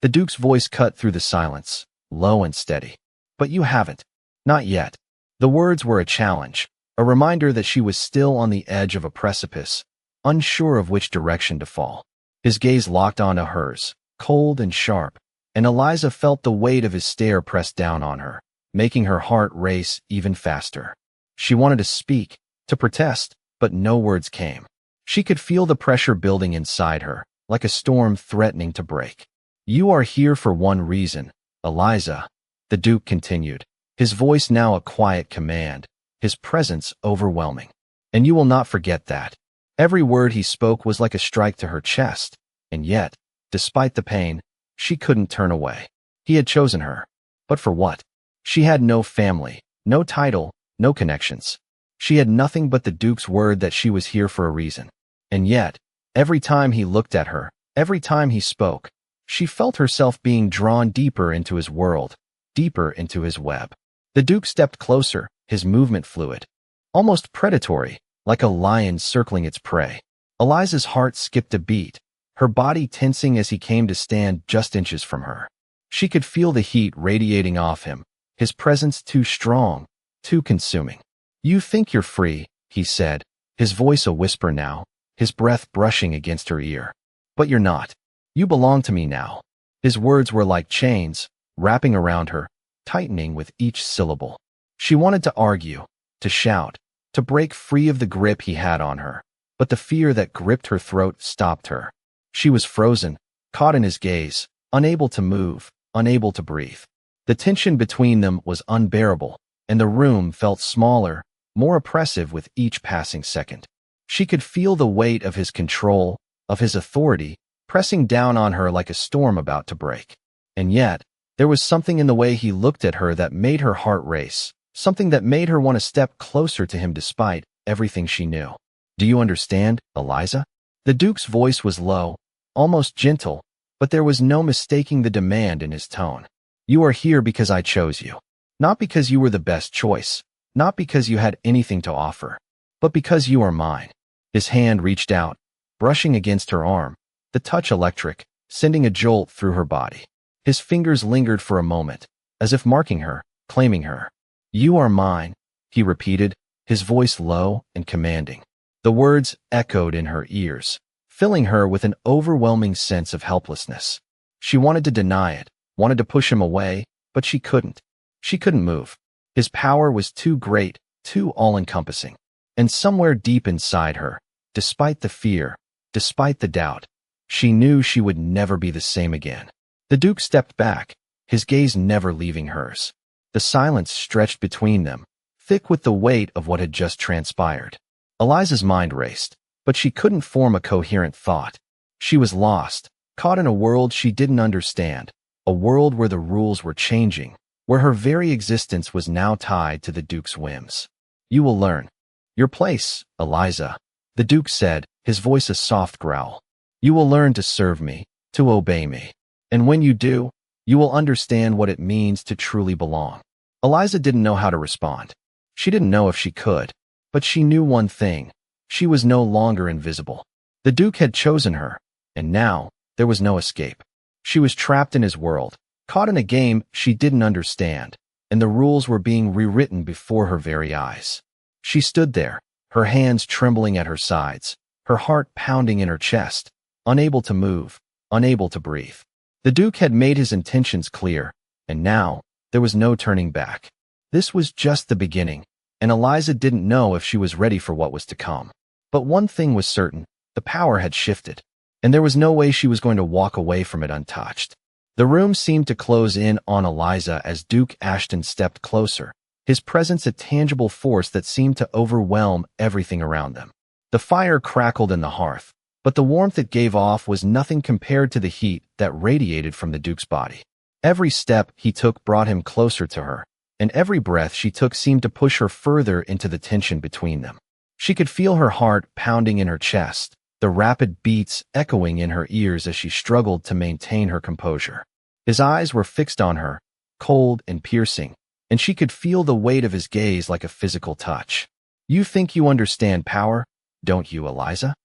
The Duke's voice cut through the silence, low and steady. "But you haven't. Not yet." The words were a challenge, a reminder that she was still on the edge of a precipice, unsure of which direction to fall. His gaze locked onto hers, cold and sharp, and Eliza felt the weight of his stare press down on her, making her heart race even faster. She wanted to speak, to protest, but no words came. She could feel the pressure building inside her, like a storm threatening to break. "You are here for one reason, Eliza," the Duke continued, his voice now a quiet command, his presence overwhelming. "And you will not forget that." Every word he spoke was like a strike to her chest, and yet, despite the pain, she couldn't turn away. He had chosen her. But for what? She had no family, no title, no connections. She had nothing but the Duke's word that she was here for a reason. And yet, every time he looked at her, every time he spoke, she felt herself being drawn deeper into his world, deeper into his web. The Duke stepped closer, his movement fluid, almost predatory, like a lion circling its prey. Eliza's heart skipped a beat, her body tensing as he came to stand just inches from her. She could feel the heat radiating off him, his presence too strong, too consuming. "You think you're free," he said, his voice a whisper now, his breath brushing against her ear. "But you're not. You belong to me now." His words were like chains, wrapping around her, tightening with each syllable. She wanted to argue, to shout, to break free of the grip he had on her, but the fear that gripped her throat stopped her. She was frozen, caught in his gaze, unable to move, unable to breathe. The tension between them was unbearable, and the room felt smaller, more oppressive with each passing second. She could feel the weight of his control, of his authority, pressing down on her like a storm about to break. And yet, there was something in the way he looked at her that made her heart race, something that made her want to step closer to him despite everything she knew. "Do you understand, Eliza?" The Duke's voice was low, almost gentle, but there was no mistaking the demand in his tone. "You are here because I chose you. Not because you were the best choice, not because you had anything to offer, but because you are mine." His hand reached out, brushing against her arm, the touch electric, sending a jolt through her body. His fingers lingered for a moment, as if marking her, claiming her. "You are mine," he repeated, his voice low and commanding. The words echoed in her ears, filling her with an overwhelming sense of helplessness. She wanted to deny it, wanted to push him away, but she couldn't. She couldn't move. His power was too great, too all-encompassing. And somewhere deep inside her, despite the fear, despite the doubt, she knew she would never be the same again. The Duke stepped back, his gaze never leaving hers. The silence stretched between them, thick with the weight of what had just transpired. Eliza's mind raced, but she couldn't form a coherent thought. She was lost, caught in a world she didn't understand, a world where the rules were changing, where her very existence was now tied to the Duke's whims. You will learn your place, Eliza, the Duke said, his voice a soft growl. You will learn to serve me, to obey me. And when you do, you will understand what it means to truly belong. Eliza didn't know how to respond. She didn't know if she could, but she knew one thing. She was no longer invisible. The Duke had chosen her, and now there was no escape. She was trapped in his world, caught in a game she didn't understand, and the rules were being rewritten before her very eyes. She stood there, her hands trembling at her sides, her heart pounding in her chest, unable to move, unable to breathe. The Duke had made his intentions clear, and now there was no turning back. This was just the beginning, and Eliza didn't know if she was ready for what was to come. But one thing was certain, the power had shifted, and there was no way she was going to walk away from it untouched. The room seemed to close in on Eliza as Duke Ashton stepped closer, his presence a tangible force that seemed to overwhelm everything around them. The fire crackled in the hearth, but the warmth it gave off was nothing compared to the heat that radiated from the Duke's body. Every step he took brought him closer to her, and every breath she took seemed to push her further into the tension between them. She could feel her heart pounding in her chest, the rapid beats echoing in her ears as she struggled to maintain her composure. His eyes were fixed on her, cold and piercing, and she could feel the weight of his gaze like a physical touch. You think you understand power, don't you, Eliza?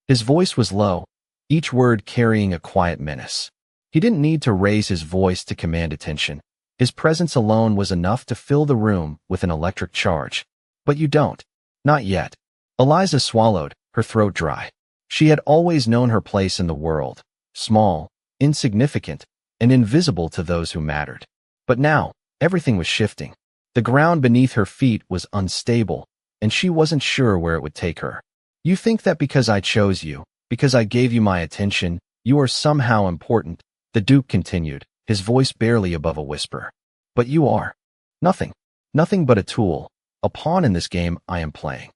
His voice was low, each word carrying a quiet menace. He didn't need to raise his voice to command attention. His presence alone was enough to fill the room with an electric charge. But you don't. Not yet. Eliza swallowed, her throat dry. She had always known her place in the world, small, insignificant, and invisible to those who mattered. But now, everything was shifting. The ground beneath her feet was unstable, and she wasn't sure where it would take her. You think that because I chose you, because I gave you my attention, you are somehow important, the Duke continued, his voice barely above a whisper. But you are. Nothing. Nothing but a tool, a pawn in this game I am playing.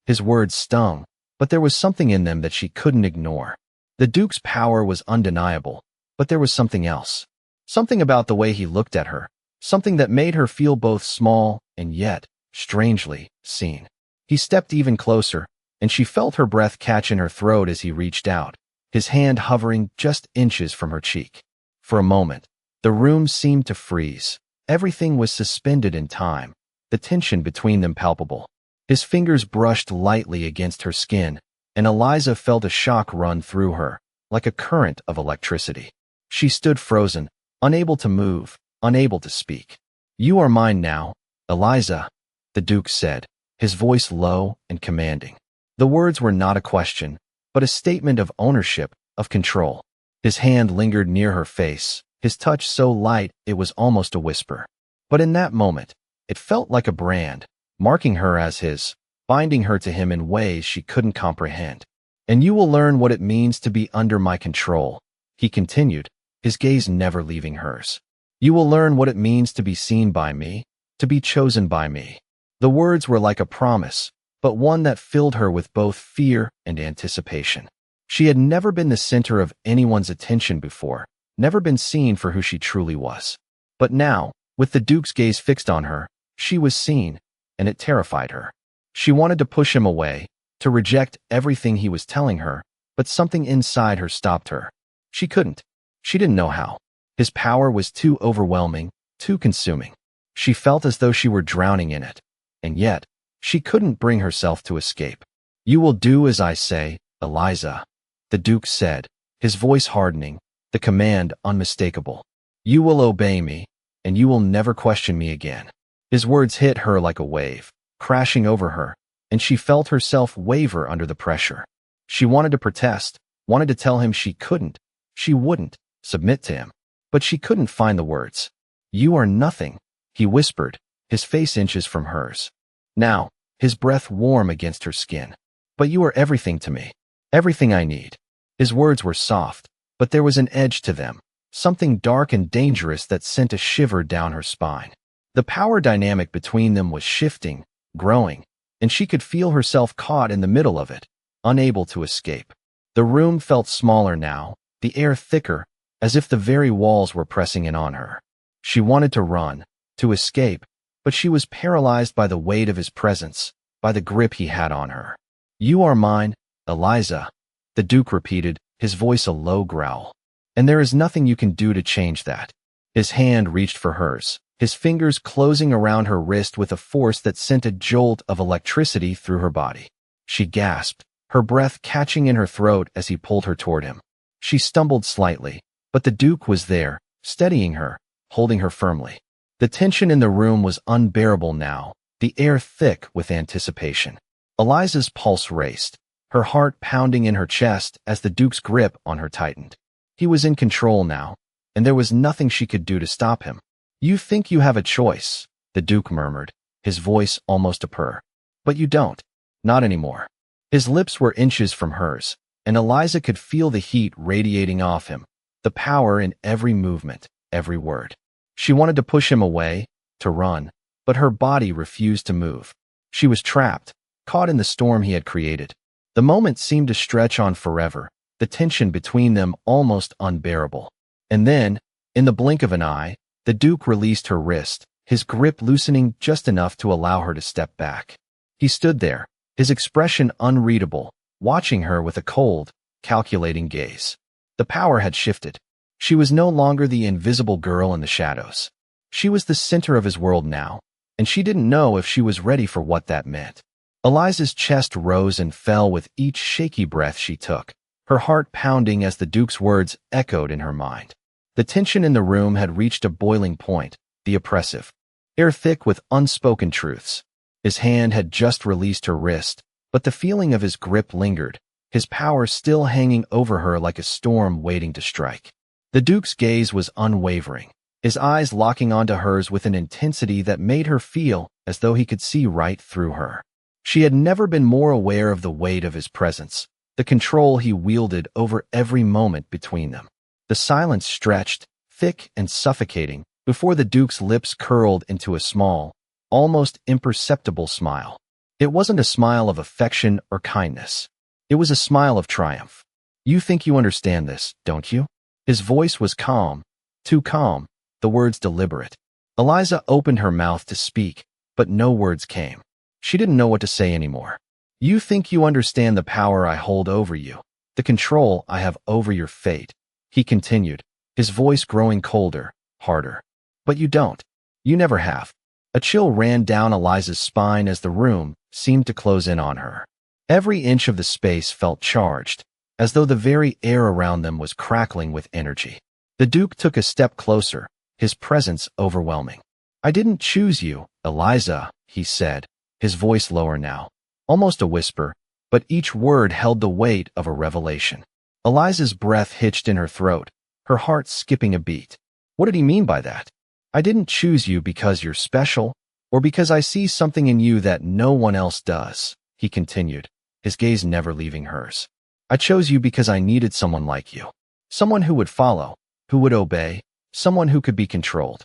His words stung, but there was something in them that she couldn't ignore. The Duke's power was undeniable, but there was something else. Something about the way he looked at her, something that made her feel both small and yet, strangely, seen. He stepped even closer, and she felt her breath catch in her throat as he reached out, his hand hovering just inches from her cheek. For a moment, the room seemed to freeze. Everything was suspended in time, the tension between them palpable. His fingers brushed lightly against her skin, and Eliza felt a shock run through her, like a current of electricity. She stood frozen, unable to move, unable to speak. You are mine now, Eliza, the Duke said, his voice low and commanding. The words were not a question, but a statement of ownership, of control. His hand lingered near her face, his touch so light it was almost a whisper. But in that moment, it felt like a brand, marking her as his, binding her to him in ways she couldn't comprehend. And you will learn what it means to be under my control, he continued, his gaze never leaving hers. You will learn what it means to be seen by me, to be chosen by me. The words were like a promise, but one that filled her with both fear and anticipation. She had never been the center of anyone's attention before, never been seen for who she truly was. But now, with the Duke's gaze fixed on her, she was seen, and it terrified her. She wanted to push him away, to reject everything he was telling her, but something inside her stopped her. She couldn't. She didn't know how. His power was too overwhelming, too consuming. She felt as though she were drowning in it, and yet, she couldn't bring herself to escape. You will do as I say, Eliza, the Duke said, his voice hardening, the command unmistakable. You will obey me, and you will never question me again. His words hit her like a wave, crashing over her, and she felt herself waver under the pressure. She wanted to protest, wanted to tell him she couldn't, she wouldn't, submit to him. But she couldn't find the words. You are nothing, he whispered, his face inches from hers. Now, his breath warm against her skin. But you are everything to me, everything I need. His words were soft, but there was an edge to them, something dark and dangerous that sent a shiver down her spine. The power dynamic between them was shifting, growing, and she could feel herself caught in the middle of it, unable to escape. The room felt smaller now, the air thicker, as if the very walls were pressing in on her. She wanted to run, to escape, but she was paralyzed by the weight of his presence, by the grip he had on her. "You are mine, Eliza," the Duke repeated, his voice a low growl. "And there is nothing you can do to change that." His hand reached for hers, his fingers closing around her wrist with a force that sent a jolt of electricity through her body. She gasped, her breath catching in her throat as he pulled her toward him. She stumbled slightly, but the Duke was there, steadying her, holding her firmly. The tension in the room was unbearable now, the air thick with anticipation. Eliza's pulse raced, her heart pounding in her chest as the Duke's grip on her tightened. He was in control now, and there was nothing she could do to stop him. "You think you have a choice," the Duke murmured, his voice almost a purr. "But you don't. Not anymore." His lips were inches from hers, and Eliza could feel the heat radiating off him, the power in every movement, every word. She wanted to push him away, to run, but her body refused to move. She was trapped, caught in the storm he had created. The moment seemed to stretch on forever, the tension between them almost unbearable. And then, in the blink of an eye, the Duke released her wrist, his grip loosening just enough to allow her to step back. He stood there, his expression unreadable, watching her with a cold, calculating gaze. The power had shifted. She was no longer the invisible girl in the shadows. She was the center of his world now, and she didn't know if she was ready for what that meant. Eliza's chest rose and fell with each shaky breath she took, her heart pounding as the Duke's words echoed in her mind. The tension in the room had reached a boiling point, the oppressive, air thick with unspoken truths. His hand had just released her wrist, but the feeling of his grip lingered, his power still hanging over her like a storm waiting to strike. The Duke's gaze was unwavering, his eyes locking onto hers with an intensity that made her feel as though he could see right through her. She had never been more aware of the weight of his presence, the control he wielded over every moment between them. The silence stretched, thick and suffocating, before the Duke's lips curled into a small, almost imperceptible smile. It wasn't a smile of affection or kindness. It was a smile of triumph. "You think you understand this, don't you?" His voice was calm, too calm, the words deliberate. Eliza opened her mouth to speak, but no words came. She didn't know what to say anymore. "You think you understand the power I hold over you, the control I have over your fate," he continued, his voice growing colder, harder. "But you don't. You never have." A chill ran down Eliza's spine as the room seemed to close in on her. Every inch of the space felt charged, as though the very air around them was crackling with energy. The Duke took a step closer, his presence overwhelming. "I didn't choose you, Eliza," he said, his voice lower now, almost a whisper, but each word held the weight of a revelation. Eliza's breath hitched in her throat, her heart skipping a beat. What did he mean by that? "I didn't choose you because you're special, or because I see something in you that no one else does," he continued, his gaze never leaving hers. "I chose you because I needed someone like you. Someone who would follow, who would obey, someone who could be controlled."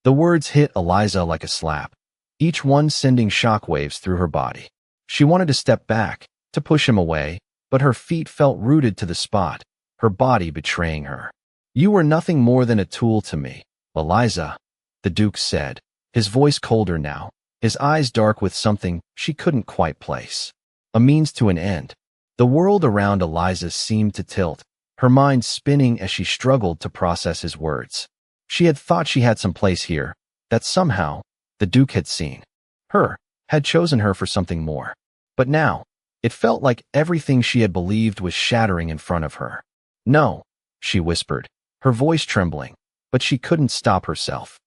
The words hit Eliza like a slap, each one sending shockwaves through her body. She wanted to step back, to push him away, but her feet felt rooted to the spot, her body betraying her. "You were nothing more than a tool to me, Eliza," the Duke said, his voice colder now, his eyes dark with something she couldn't quite place. A means to an end. The world around Eliza seemed to tilt, her mind spinning as she struggled to process his words. She had thought she had some place here, that somehow, the Duke had seen her, had chosen her for something more. But now, it felt like everything she had believed was shattering in front of her. "No," she whispered, her voice trembling, but she couldn't stop herself.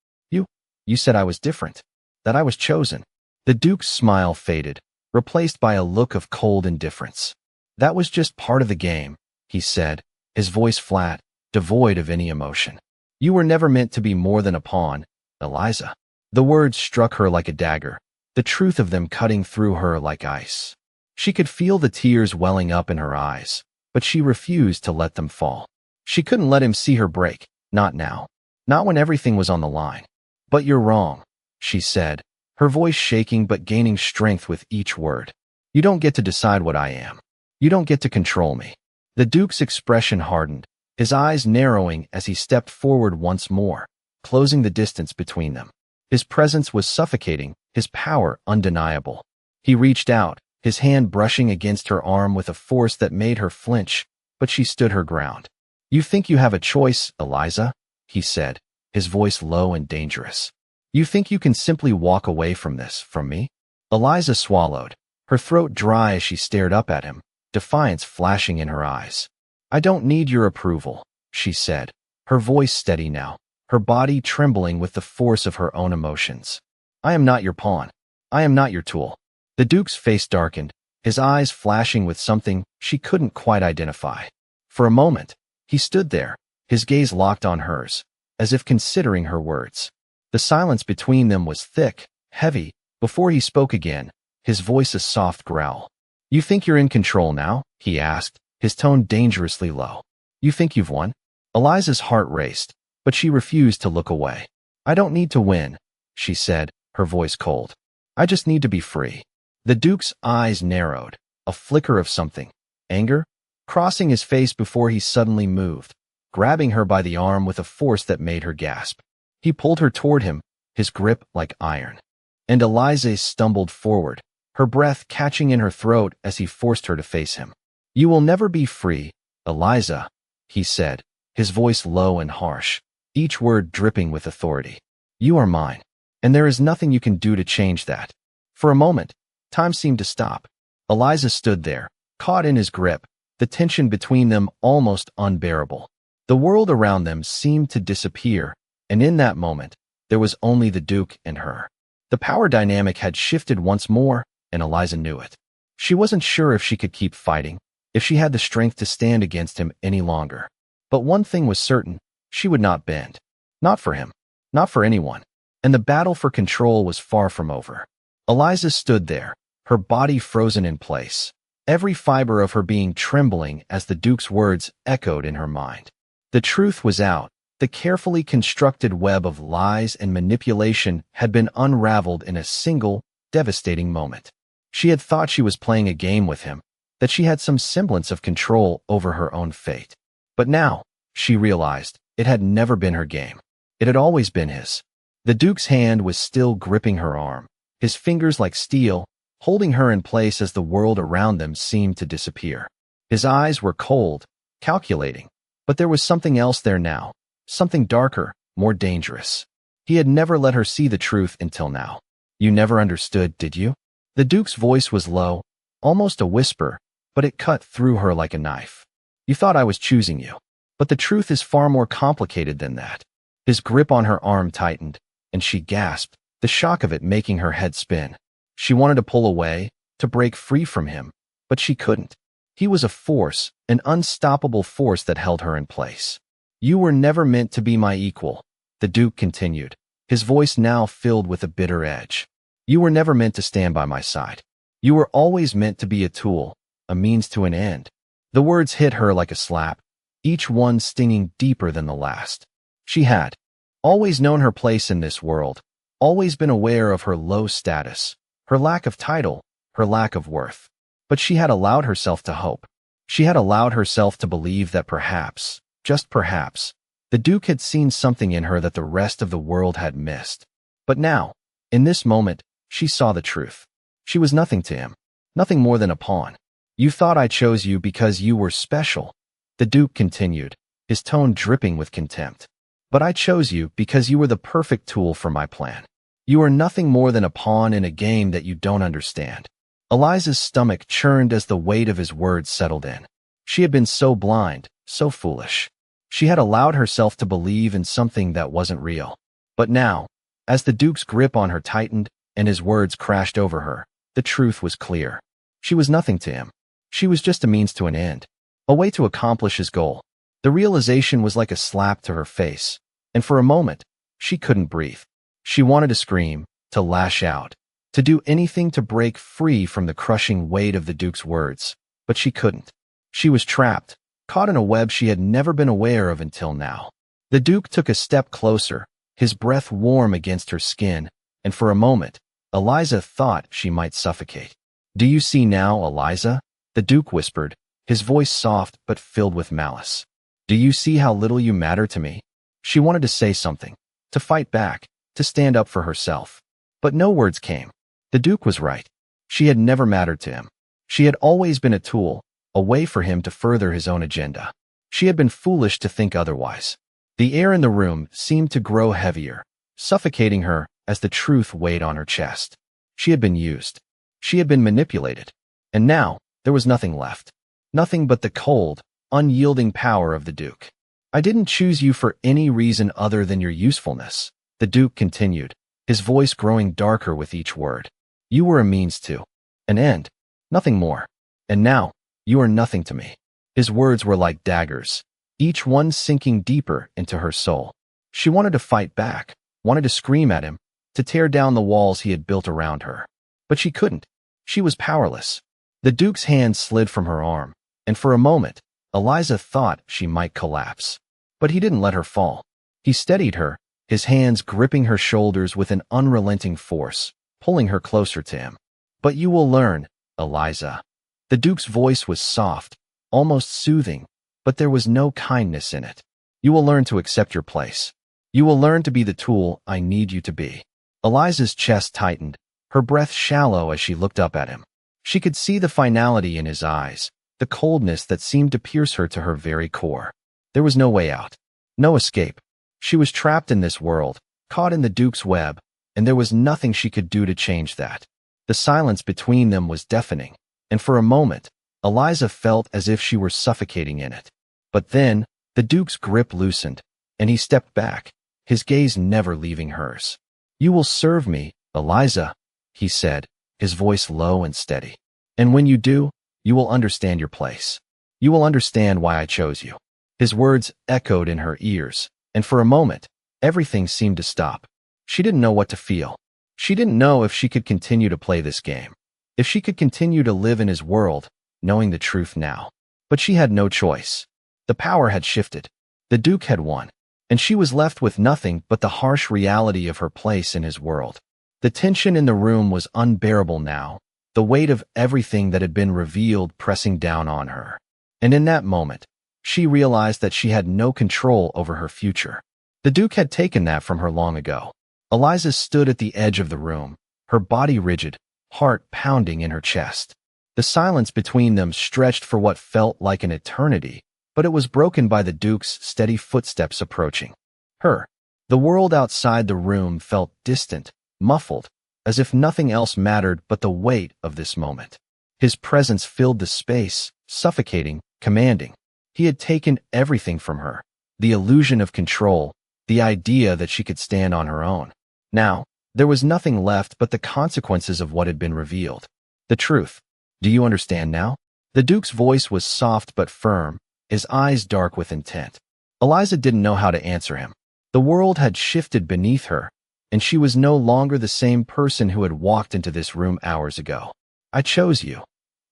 You said I was different, that I was chosen." The Duke's smile faded, replaced by a look of cold indifference. "That was just part of the game," he said, his voice flat, devoid of any emotion. "You were never meant to be more than a pawn, Eliza." The words struck her like a dagger, the truth of them cutting through her like ice. She could feel the tears welling up in her eyes, but she refused to let them fall. She couldn't let him see her break, not now, not when everything was on the line. "But you're wrong," she said, her voice shaking but gaining strength with each word. You don't get to decide what I am. You don't get to control me. The Duke's expression hardened, his eyes narrowing as he stepped forward once more, closing the distance between them. His presence was suffocating, his power undeniable. He reached out, his hand brushing against her arm with a force that made her flinch, but she stood her ground. You think you have a choice, Eliza? He said, his voice low and dangerous. You think you can simply walk away from this, from me? Eliza swallowed, her throat dry as she stared up at him, defiance flashing in her eyes. I don't need your approval, she said, her voice steady now, her body trembling with the force of her own emotions. I am not your pawn. I am not your tool. The Duke's face darkened, his eyes flashing with something she couldn't quite identify. For a moment, he stood there, his gaze locked on hers, as if considering her words. The silence between them was thick, heavy. Before he spoke again, his voice a soft growl. You think you're in control now? He asked, his tone dangerously low. You think you've won? Eliza's heart raced, but she refused to look away. I don't need to win, she said, her voice cold. I just need to be free. The Duke's eyes narrowed, a flicker of something, anger, crossing his face before he suddenly moved, grabbing her by the arm with a force that made her gasp. He pulled her toward him, his grip like iron. And Eliza stumbled forward, her breath catching in her throat as he forced her to face him. You will never be free, Eliza, he said, his voice low and harsh, each word dripping with authority. You are mine, and there is nothing you can do to change that. For a moment, time seemed to stop. Eliza stood there, caught in his grip, the tension between them almost unbearable. The world around them seemed to disappear, and in that moment, there was only the Duke and her. The power dynamic had shifted once more, and Eliza knew it. She wasn't sure if she could keep fighting, if she had the strength to stand against him any longer. But one thing was certain, she would not bend. Not for him. Not for anyone. And the battle for control was far from over. Eliza stood there, her body frozen in place, every fiber of her being trembling as the Duke's words echoed in her mind. The truth was out. The carefully constructed web of lies and manipulation had been unraveled in a single, devastating moment. She had thought she was playing a game with him, that she had some semblance of control over her own fate. But now, she realized, it had never been her game. It had always been his. The Duke's hand was still gripping her arm, his fingers like steel, holding her in place as the world around them seemed to disappear. His eyes were cold, calculating, but there was something else there now. Something darker, more dangerous. He had never let her see the truth until now. You never understood, did you? The Duke's voice was low, almost a whisper, but it cut through her like a knife. You thought I was choosing you. But the truth is far more complicated than that. His grip on her arm tightened, and she gasped, the shock of it making her head spin. She wanted to pull away, to break free from him, but she couldn't. He was a force, an unstoppable force that held her in place. You were never meant to be my equal, the Duke continued, his voice now filled with a bitter edge. You were never meant to stand by my side. You were always meant to be a tool, a means to an end. The words hit her like a slap, each one stinging deeper than the last. She had always known her place in this world, always been aware of her low status, her lack of title, her lack of worth. But she had allowed herself to hope. She had allowed herself to believe that perhaps, just perhaps, the Duke had seen something in her that the rest of the world had missed. But now, in this moment, she saw the truth. She was nothing to him, nothing more than a pawn. You thought I chose you because you were special, the Duke continued, his tone dripping with contempt. But I chose you because you were the perfect tool for my plan. You are nothing more than a pawn in a game that you don't understand. Eliza's stomach churned as the weight of his words settled in. She had been so blind, so foolish. She had allowed herself to believe in something that wasn't real. But now, as the Duke's grip on her tightened and his words crashed over her, the truth was clear. She was nothing to him. She was just a means to an end, a way to accomplish his goal. The realization was like a slap to her face, and for a moment, she couldn't breathe. She wanted to scream, to lash out, to do anything to break free from the crushing weight of the Duke's words, but she couldn't. She was trapped, caught in a web she had never been aware of until now. The Duke took a step closer, his breath warm against her skin, and for a moment, Eliza thought she might suffocate. "Do you see now, Eliza?" the Duke whispered, his voice soft but filled with malice. "Do you see how little you matter to me?" She wanted to say something, to fight back, to stand up for herself. But no words came. The Duke was right. She had never mattered to him. She had always been a tool, a way for him to further his own agenda. She had been foolish to think otherwise. The air in the room seemed to grow heavier, suffocating her as the truth weighed on her chest. She had been used. She had been manipulated. And now, there was nothing left. Nothing but the cold, unyielding power of the Duke. "I didn't choose you for any reason other than your usefulness," the Duke continued, his voice growing darker with each word. "You were a means to an end, nothing more. And now, you are nothing to me." His words were like daggers, each one sinking deeper into her soul. She wanted to fight back, wanted to scream at him, to tear down the walls he had built around her. But she couldn't. She was powerless. The Duke's hand slid from her arm, and for a moment, Eliza thought she might collapse. But he didn't let her fall. He steadied her, his hands gripping her shoulders with an unrelenting force, pulling her closer to him. "But you will learn, Eliza." The Duke's voice was soft, almost soothing, but there was no kindness in it. "You will learn to accept your place. You will learn to be the tool I need you to be." Eliza's chest tightened, her breath shallow as she looked up at him. She could see the finality in his eyes, the coldness that seemed to pierce her to her very core. There was no way out, no escape. She was trapped in this world, caught in the Duke's web, and there was nothing she could do to change that. The silence between them was deafening, and for a moment, Eliza felt as if she were suffocating in it. But then, the Duke's grip loosened, and he stepped back, his gaze never leaving hers. "You will serve me, Eliza," he said, his voice low and steady. "And when you do, you will understand your place. You will understand why I chose you." His words echoed in her ears, and for a moment, everything seemed to stop. She didn't know what to feel. She didn't know if she could continue to play this game, if she could continue to live in his world, knowing the truth now. But she had no choice. The power had shifted. The Duke had won, and she was left with nothing but the harsh reality of her place in his world. The tension in the room was unbearable now, the weight of everything that had been revealed pressing down on her. And in that moment, she realized that she had no control over her future. The Duke had taken that from her long ago. Eliza stood at the edge of the room, her body rigid, heart pounding in her chest. The silence between them stretched for what felt like an eternity, but it was broken by the Duke's steady footsteps approaching her. The world outside the room felt distant, muffled, as if nothing else mattered but the weight of this moment. His presence filled the space, suffocating, commanding. He had taken everything from her, the illusion of control, the idea that she could stand on her own. Now, there was nothing left but the consequences of what had been revealed. The truth. "Do you understand now?" The Duke's voice was soft but firm, his eyes dark with intent. Eliza didn't know how to answer him. The world had shifted beneath her, and she was no longer the same person who had walked into this room hours ago. "I chose you,"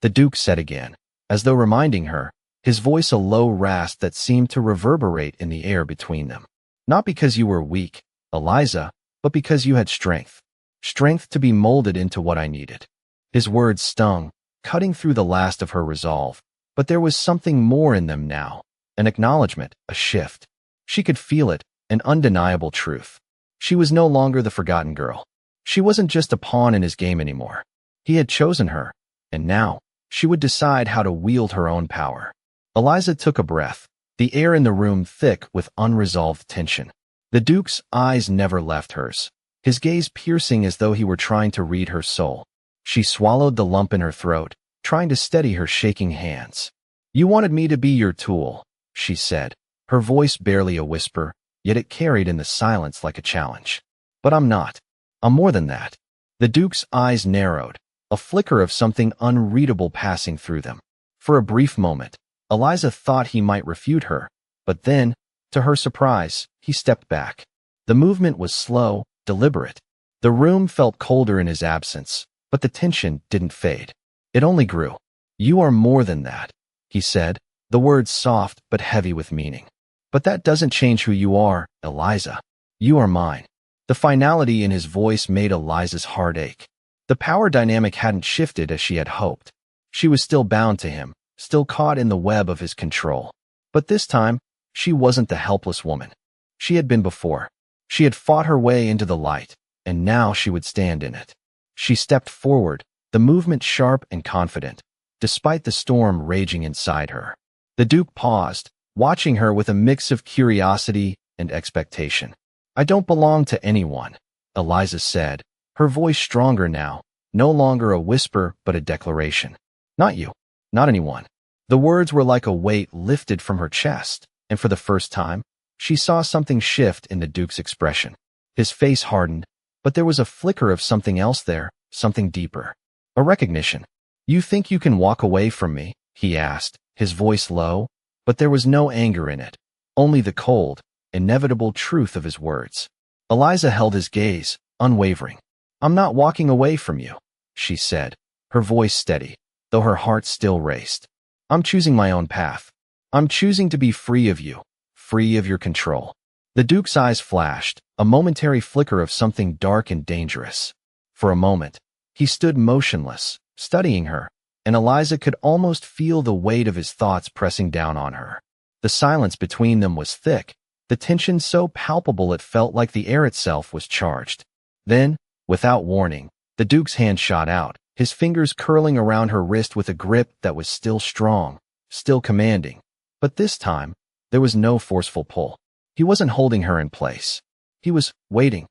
the Duke said again, as though reminding her, his voice a low rasp that seemed to reverberate in the air between them. "Not because you were weak, Eliza, but because you had strength. Strength to be molded into what I needed." His words stung, cutting through the last of her resolve, but there was something more in them now, an acknowledgement, a shift. She could feel it, an undeniable truth. She was no longer the forgotten girl. She wasn't just a pawn in his game anymore. He had chosen her, and now, she would decide how to wield her own power. Eliza took a breath, the air in the room thick with unresolved tension. The Duke's eyes never left hers, his gaze piercing as though he were trying to read her soul. She swallowed the lump in her throat, trying to steady her shaking hands. "You wanted me to be your tool," she said, her voice barely a whisper, yet it carried in the silence like a challenge. "But I'm not. I'm more than that." The Duke's eyes narrowed, a flicker of something unreadable passing through them. For a brief moment, Eliza thought he might refute her, but then, to her surprise, he stepped back. The movement was slow, deliberate. The room felt colder in his absence, but the tension didn't fade. It only grew. "You are more than that," he said, the words soft but heavy with meaning. "But that doesn't change who you are, Eliza. You are mine." The finality in his voice made Eliza's heart ache. The power dynamic hadn't shifted as she had hoped. She was still bound to him, still caught in the web of his control. But this time, she wasn't the helpless woman she had been before. She had fought her way into the light, and now she would stand in it. She stepped forward, the movement sharp and confident, despite the storm raging inside her. The Duke paused, watching her with a mix of curiosity and expectation. "I don't belong to anyone," Eliza said, her voice stronger now, no longer a whisper but a declaration. "Not you. Not anyone." The words were like a weight lifted from her chest, and for the first time, she saw something shift in the Duke's expression. His face hardened, but there was a flicker of something else there, something deeper. A recognition. "You think you can walk away from me?" he asked, his voice low, but there was no anger in it, only the cold, inevitable truth of his words. Eliza held his gaze, unwavering. "I'm not walking away from you," she said, her voice steady, though her heart still raced. "I'm choosing my own path. I'm choosing to be free of you, free of your control." The Duke's eyes flashed, a momentary flicker of something dark and dangerous. For a moment, he stood motionless, studying her, and Eliza could almost feel the weight of his thoughts pressing down on her. The silence between them was thick, the tension so palpable it felt like the air itself was charged. Then, without warning, the Duke's hand shot out, his fingers curling around her wrist with a grip that was still strong, still commanding. But this time, there was no forceful pull. He wasn't holding her in place. He was waiting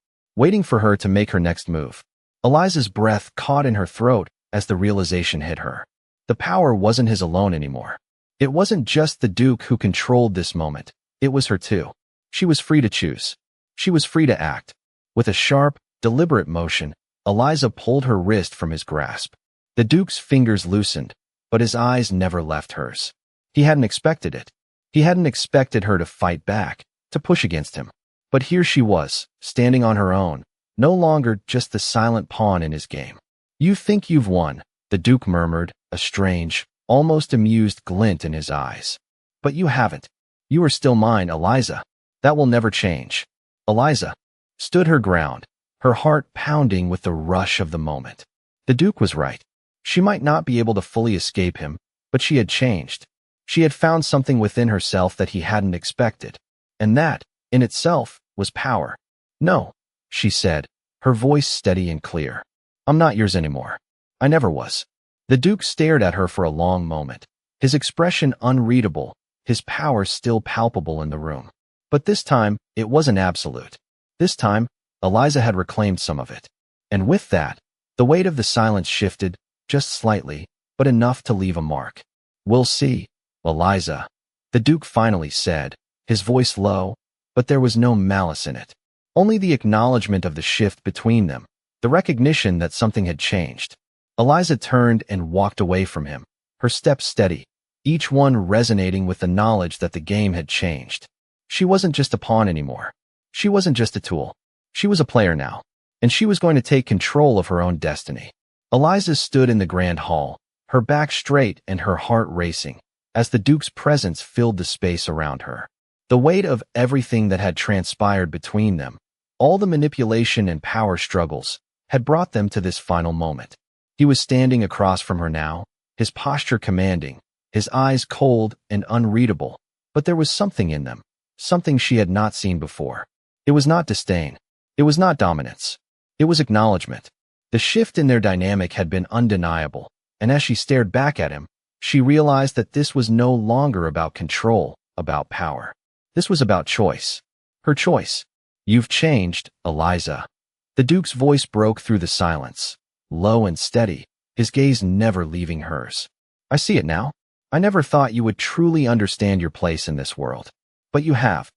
for her to make her next move. Eliza's breath caught in her throat as the realization hit her. The power wasn't his alone anymore. It wasn't just the Duke who controlled this moment. It was her too. She was free to choose. She was free to act. With a sharp, deliberate motion, Eliza pulled her wrist from his grasp. The Duke's fingers loosened, but his eyes never left hers. He hadn't expected it. He hadn't expected her to fight back, to push against him. But here she was, standing on her own, no longer just the silent pawn in his game. "You think you've won," the Duke murmured, a strange, almost amused glint in his eyes. "But you haven't. You are still mine, Eliza. That will never change." Eliza stood her ground, her heart pounding with the rush of the moment. The Duke was right. She might not be able to fully escape him, but she had changed. She had found something within herself that he hadn't expected. And that, in itself, was power. "No," she said, her voice steady and clear. "I'm not yours anymore. I never was." The Duke stared at her for a long moment, his expression unreadable, his power still palpable in the room. But this time, it wasn't absolute. This time, Eliza had reclaimed some of it. And with that, the weight of the silence shifted, just slightly, but enough to leave a mark. "We'll see, Eliza," the Duke finally said, his voice low, but there was no malice in it. Only the acknowledgement of the shift between them, the recognition that something had changed. Eliza turned and walked away from him, her steps steady, each one resonating with the knowledge that the game had changed. She wasn't just a pawn anymore. She wasn't just a tool. She was a player now, and she was going to take control of her own destiny. Eliza stood in the grand hall, her back straight and her heart racing, as the Duke's presence filled the space around her. The weight of everything that had transpired between them, all the manipulation and power struggles, had brought them to this final moment. He was standing across from her now, his posture commanding, his eyes cold and unreadable, but there was something in them, something she had not seen before. It was not disdain. It was not dominance. It was acknowledgement. The shift in their dynamic had been undeniable, and as she stared back at him, she realized that this was no longer about control, about power. This was about choice. Her choice. "You've changed, Eliza." The Duke's voice broke through the silence, low and steady, his gaze never leaving hers. "I see it now. I never thought you would truly understand your place in this world. But you have."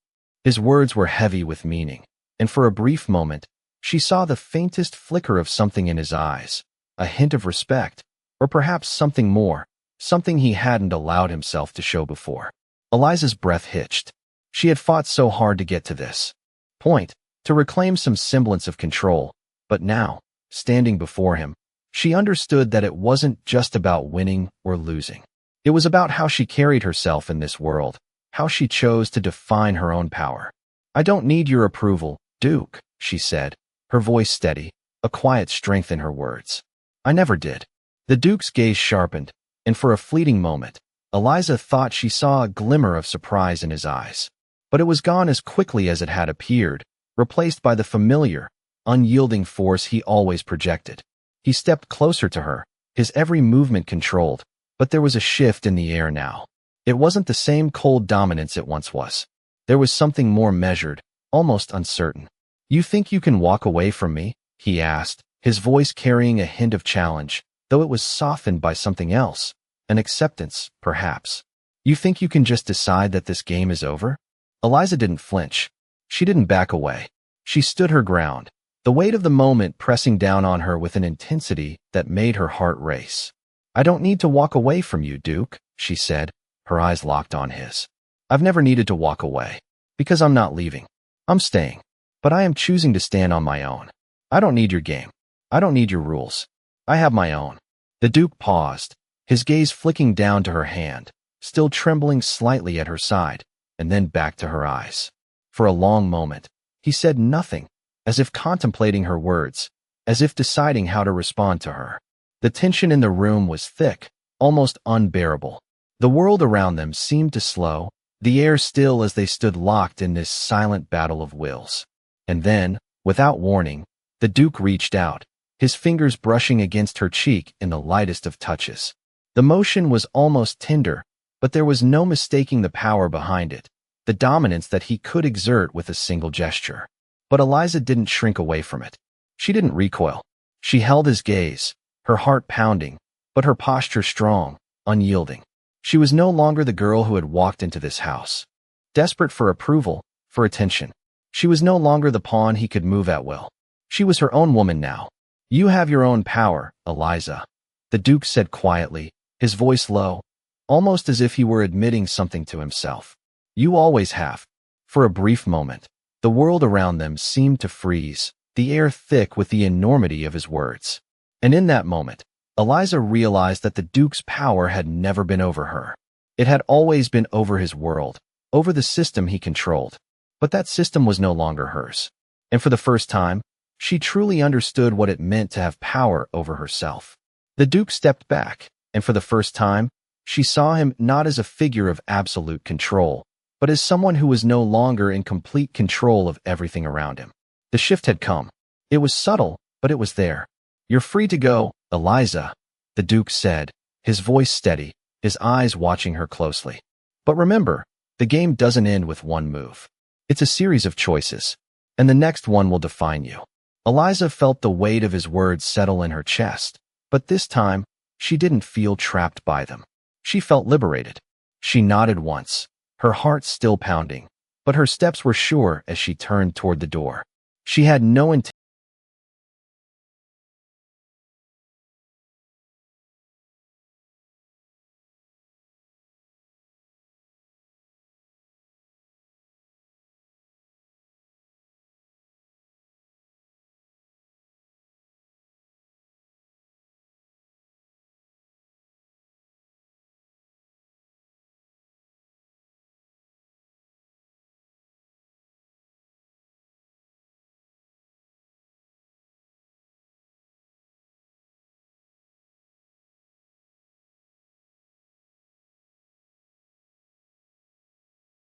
His words were heavy with meaning, and for a brief moment, she saw the faintest flicker of something in his eyes, a hint of respect, or perhaps something more, something he hadn't allowed himself to show before. Eliza's breath hitched. She had fought so hard to get to this point, to reclaim some semblance of control, but now, standing before him, she understood that it wasn't just about winning or losing. It was about how she carried herself in this world, how she chose to define her own power. "I don't need your approval, Duke," she said, her voice steady, a quiet strength in her words. I never did. The Duke's gaze sharpened, and for a fleeting moment, Eliza thought she saw a glimmer of surprise in his eyes. But it was gone as quickly as it had appeared, replaced by the familiar, unyielding force he always projected. He stepped closer to her, his every movement controlled, but there was a shift in the air now. It wasn't the same cold dominance it once was. There was something more measured, almost uncertain. "You think you can walk away from me?" he asked, his voice carrying a hint of challenge, though it was softened by something else, an acceptance, perhaps. "You think you can just decide that this game is over?" Eliza didn't flinch. She didn't back away. She stood her ground, the weight of the moment pressing down on her with an intensity that made her heart race. "I don't need to walk away from you, Duke," she said, her eyes locked on his. "I've never needed to walk away, because I'm not leaving. I'm staying. But I am choosing to stand on my own. I don't need your game. I don't need your rules. I have my own." The Duke paused, his gaze flicking down to her hand, still trembling slightly at her side, and then back to her eyes. For a long moment, he said nothing, as if contemplating her words, as if deciding how to respond to her. The tension in the room was thick, almost unbearable. The world around them seemed to slow, the air still as they stood locked in this silent battle of wills. And then, without warning, the Duke reached out, his fingers brushing against her cheek in the lightest of touches. The motion was almost tender, but there was no mistaking the power behind it, the dominance that he could exert with a single gesture. But Eliza didn't shrink away from it. She didn't recoil. She held his gaze, her heart pounding, but her posture strong, unyielding. She was no longer the girl who had walked into this house, desperate for approval, for attention. She was no longer the pawn he could move at will. She was her own woman now. "You have your own power, Eliza," the Duke said quietly, his voice low, almost as if he were admitting something to himself. "You always have." For a brief moment, the world around them seemed to freeze, the air thick with the enormity of his words. And in that moment, Eliza realized that the Duke's power had never been over her. It had always been over his world, over the system he controlled. But that system was no longer hers. And for the first time, she truly understood what it meant to have power over herself. The Duke stepped back, and for the first time, she saw him not as a figure of absolute control, but as someone who was no longer in complete control of everything around him. The shift had come. It was subtle, but it was there. "You're free to go, Eliza," the Duke said, his voice steady, his eyes watching her closely. "But remember, the game doesn't end with one move. It's a series of choices, and the next one will define you." Eliza felt the weight of his words settle in her chest, but this time, she didn't feel trapped by them. She felt liberated. She nodded once, her heart still pounding, but her steps were sure as she turned toward the door. She had no intention